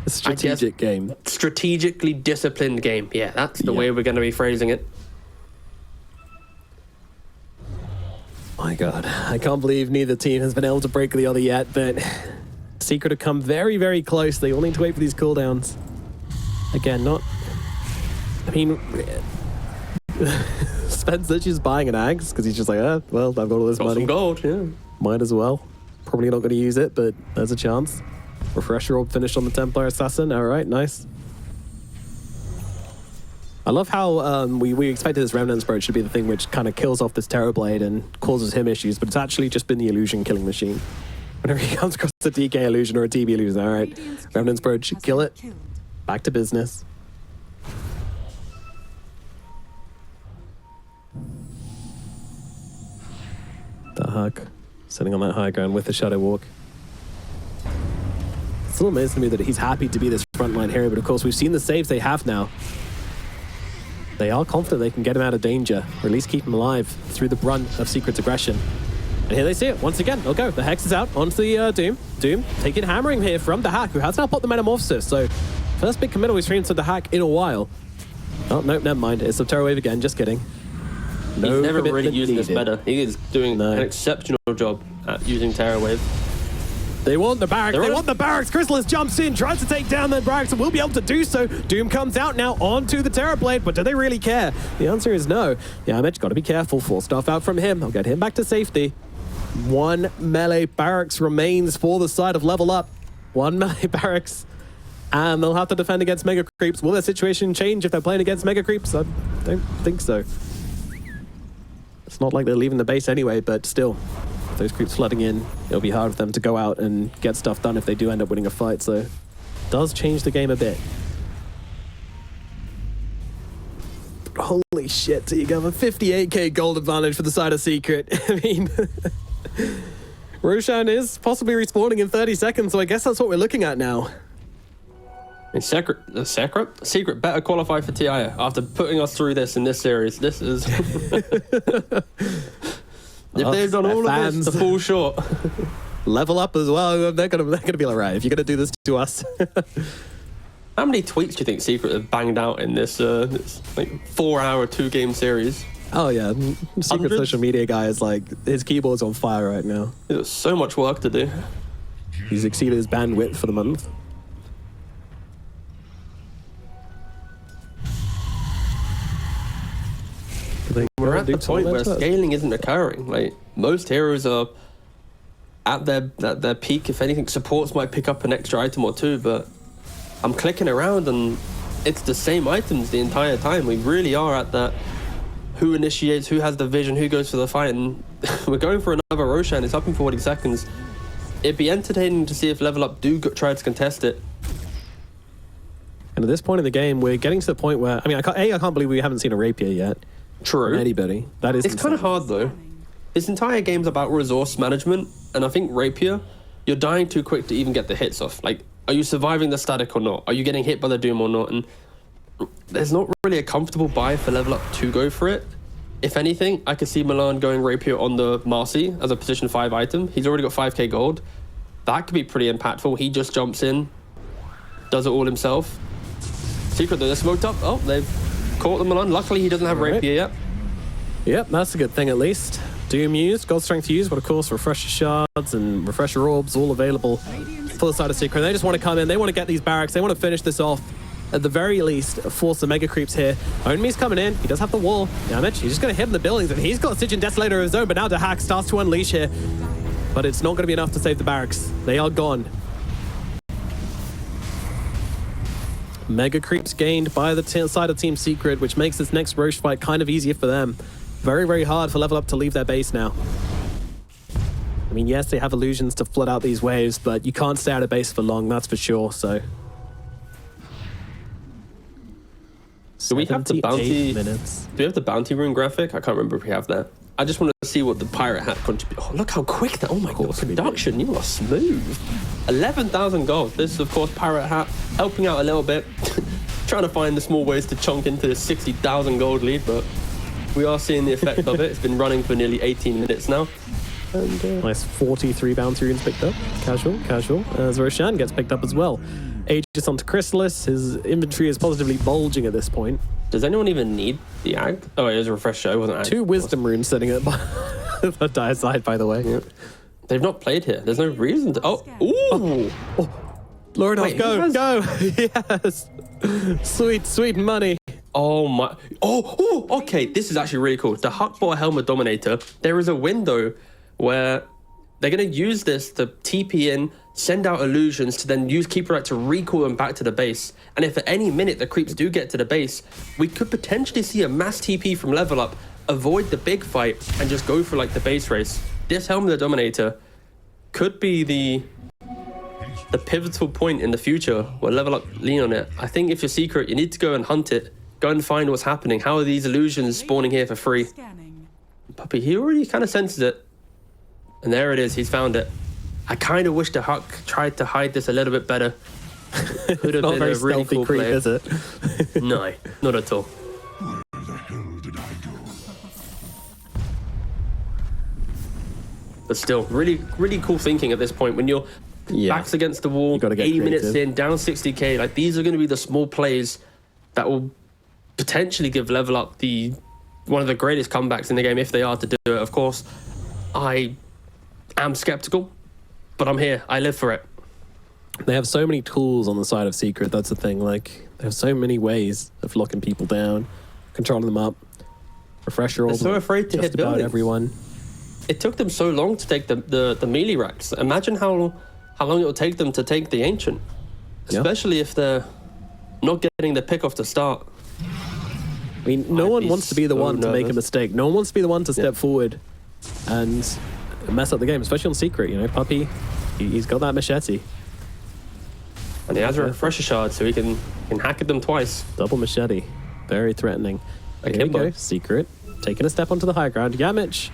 strategic game. Strategically disciplined game. Yeah, that's the way we're going to be phrasing it. My God, I can't believe neither team has been able to break the other yet, but Secret have come very, very close. They all need to wait for these cooldowns. Again, not... I mean... Spencer just buying an axe because he's just like, well, I've got all this money. Some gold, yeah. Might as well. Probably not going to use it, but there's a chance. Refresher orb finished on the Templar Assassin. All right, nice. I love how we expected this Remnant's Brooch to be the thing which kind of kills off this Terrorblade and causes him issues, but it's actually just been the illusion killing machine. Whenever he comes across a DK illusion or a TB illusion, all right, Remnant's Brooch, kill it. Back to business. The Hug, sitting on that high ground with the Shadow Walk. It's still amazing to me that he's happy to be this frontline hero, but of course we've seen the saves they have now. They are confident they can get him out of danger, or at least keep him alive through the brunt of Secret's aggression. And here they see it. Once again, they'll go. The Hex is out onto the Doom. Doom taking hammering here from the Hack, who has now popped the Metamorphosis. So first big committal we've seen to the Hack in a while. Oh, no, never mind. It's a Terror Wave again. Just kidding. No, he's never really using this meta. He is doing an exceptional job. at using Terror Wave. They want the barracks. They want the barracks. Chrysalis jumps in, tries to take down the barracks, and will be able to do so. Doom comes out now onto the Terror Blade, but do they really care? The answer is no. Yamich, got to be careful. Full stuff out from him. I'll get him back to safety. One melee barracks remains for the side of Level Up. One melee barracks. And they'll have to defend against Mega Creeps. Will their situation change if they're playing against Mega Creeps? I don't think so. It's not like they're leaving the base anyway, but still. Those creeps flooding in, it'll be hard for them to go out and get stuff done if they do end up winning a fight, so it does change the game a bit. Holy shit, so you got a 58k gold advantage for the side of Secret. I mean, Roshan is possibly respawning in 30 seconds, so I guess that's what we're looking at now. Secret better qualify for TI after putting us through this in this series. This is... If they've done all of this to fall short. Level Up as well, they're gonna be like, right, if you're gonna do this to us. How many tweets do you think Secret have banged out in this, this like 4-hour 2-game series? Oh yeah, Secret social media guy is like, his keyboard's on fire right now. There's so much work to do. He's exceeded his bandwidth for the month. We're at the point where scaling isn't occurring. Like, most heroes are at their peak. If anything, supports might pick up an extra item or two, but I'm clicking around and it's the same items the entire time. We really are at that who initiates, who has the vision, who goes for the fight, and we're going for another Roshan. It's up in 40 seconds. It'd be entertaining to see if Level Up do try to contest it. And at this point in the game, we're getting to the point where, I mean, I can't believe we haven't seen a rapier yet. True. From anybody. That is It's kind of hard though. This entire game's about resource management, and I think rapier, you're dying too quick to even get the hits off. Like, are you surviving the static or not? Are you getting hit by the Doom or not? And there's not really a comfortable buy for Level Up to go for it. If anything, I could see Milan going rapier on the Marcy as a position 5 item. He's already got 5k gold. That could be pretty impactful. He just jumps in, does it all himself. Secret though, they're smoked up. Oh, they've caught the Milan. Luckily, he doesn't have rapier yet. Yep, that's a good thing at least. Doom used, Gold Strength used, but of course Refresher Shards and Refresher Orbs all available for the side of Secret. They just want to come in, they want to get these barracks, they want to finish this off. At the very least, force the Mega Creeps here. Onmi's coming in, he does have the wall. Damage, he's just going to hit in the buildings, and he's got Stygian Desolator of his own, but now Dahak starts to unleash here. But it's not going to be enough to save the barracks. They are gone. Mega Creeps gained by the side of Team Secret, which makes this next Roche fight kind of easier for them. Very, very hard for Level Up to leave their base now. I mean, yes, they have illusions to flood out these waves, but you can't stay out of base for long, that's for sure, so... Do we have the bounty minutes. Do we have the bounty rune graphic? I can't remember if we have that. I just want to see what the pirate hat contributes. Oh, look how quick that! Oh my god, production! You are smooth. 11,000 gold. This is of course pirate hat helping out a little bit, trying to find the small ways to chunk into the 60,000 gold lead, but we are seeing the effect of it. It's been running for nearly 18 minutes now. And nice 43 bounty runes picked up. Casual. As Roshan gets picked up as well. Aegis onto Chrysalis. His inventory is positively bulging at this point. Does anyone even need the ag? Oh, it was a refresh show, wasn't it? 2 wisdom runes sitting at the dire side, by the way. Yep. They've not played here. There's no reason to. Oh, ooh! Oh. Lord, go! Yes! Sweet money. Oh my! Oh! Okay, this is actually really cool. The Huckbot Helmet Dominator. There is a window where they're going to use this to TP in, send out illusions to then use Keeper Right to recall them back to the base. And if at any minute the creeps do get to the base, we could potentially see a mass TP from Level Up, avoid the big fight, and just go for like the base race. This Helmet of the Dominator could be the pivotal point in the future where Level Up lean on it. I think if you're Secret, you need to go and hunt it. Go and find what's happening. How are these illusions spawning here for free? Puppy, he already kind of senses it. And there it is, he's found it. I kind of wish the Huck tried to hide this a little bit better. Could have been a really cool creep, play. Is it? No, not at all. Where the hell did I go? But still, really, really cool thinking at this point. When your back's against the wall, 80 minutes in, down 60k, like these are going to be the small plays that will potentially give Level Up one of the greatest comebacks in the game if they are to do it. Of course, I am skeptical, but I'm here. I live for it. They have so many tools on the side of Secret. That's the thing. Like, they have so many ways of locking people down, controlling them up. Refresher orb. They're so afraid to just hit about buildings. everyone. It took them so long to take the melee racks. Imagine how long it will take them to take the Ancient, Yeah. especially if they're not getting the pick off the start. I mean, no I'd one be wants to be the so one to make a nervous. mistake. No one wants to be the one to step forward and mess up the game, especially on Secret. You know, Puppy, he's got that machete. And he has a refresher shard, so he can hack at them twice. Double machete. Very threatening. Here we Akimbo. go. Secret. Taking a step onto the high ground. Yamich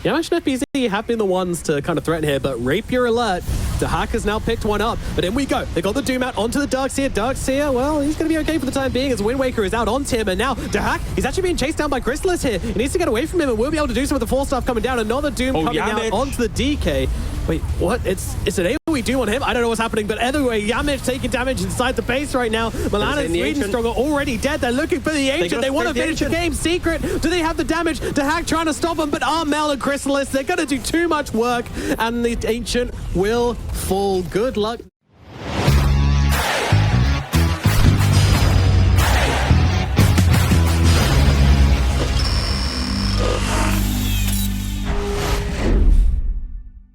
and FBZ have been the ones to kind of threaten here, but Rapier alert. The Hack has now picked one up, but in we go. They got the Doom out onto the Darkseer. Darkseer, well, he's going to be okay for the time being as Wind Waker is out on Tim, and now Dahak, he's actually being chased down by Chrysalis here. He needs to get away from him, and we'll be able to do some with the 4-staff coming down. Another Doom coming Yamich. out onto the DK. Wait, what? It's an AoE Doom on him? I don't know what's happening, but either way, Yamich taking damage inside the base right now. Milan and the Sweden Ancient. Strong are already dead. They're looking for the Ancient. gotta They want to save the finish the Ancient. game. Secret, do they have the damage? Dahak trying to stop them, but Armel and Chrysalis, they're going to do too much work, and the Ancient will fall. Good luck.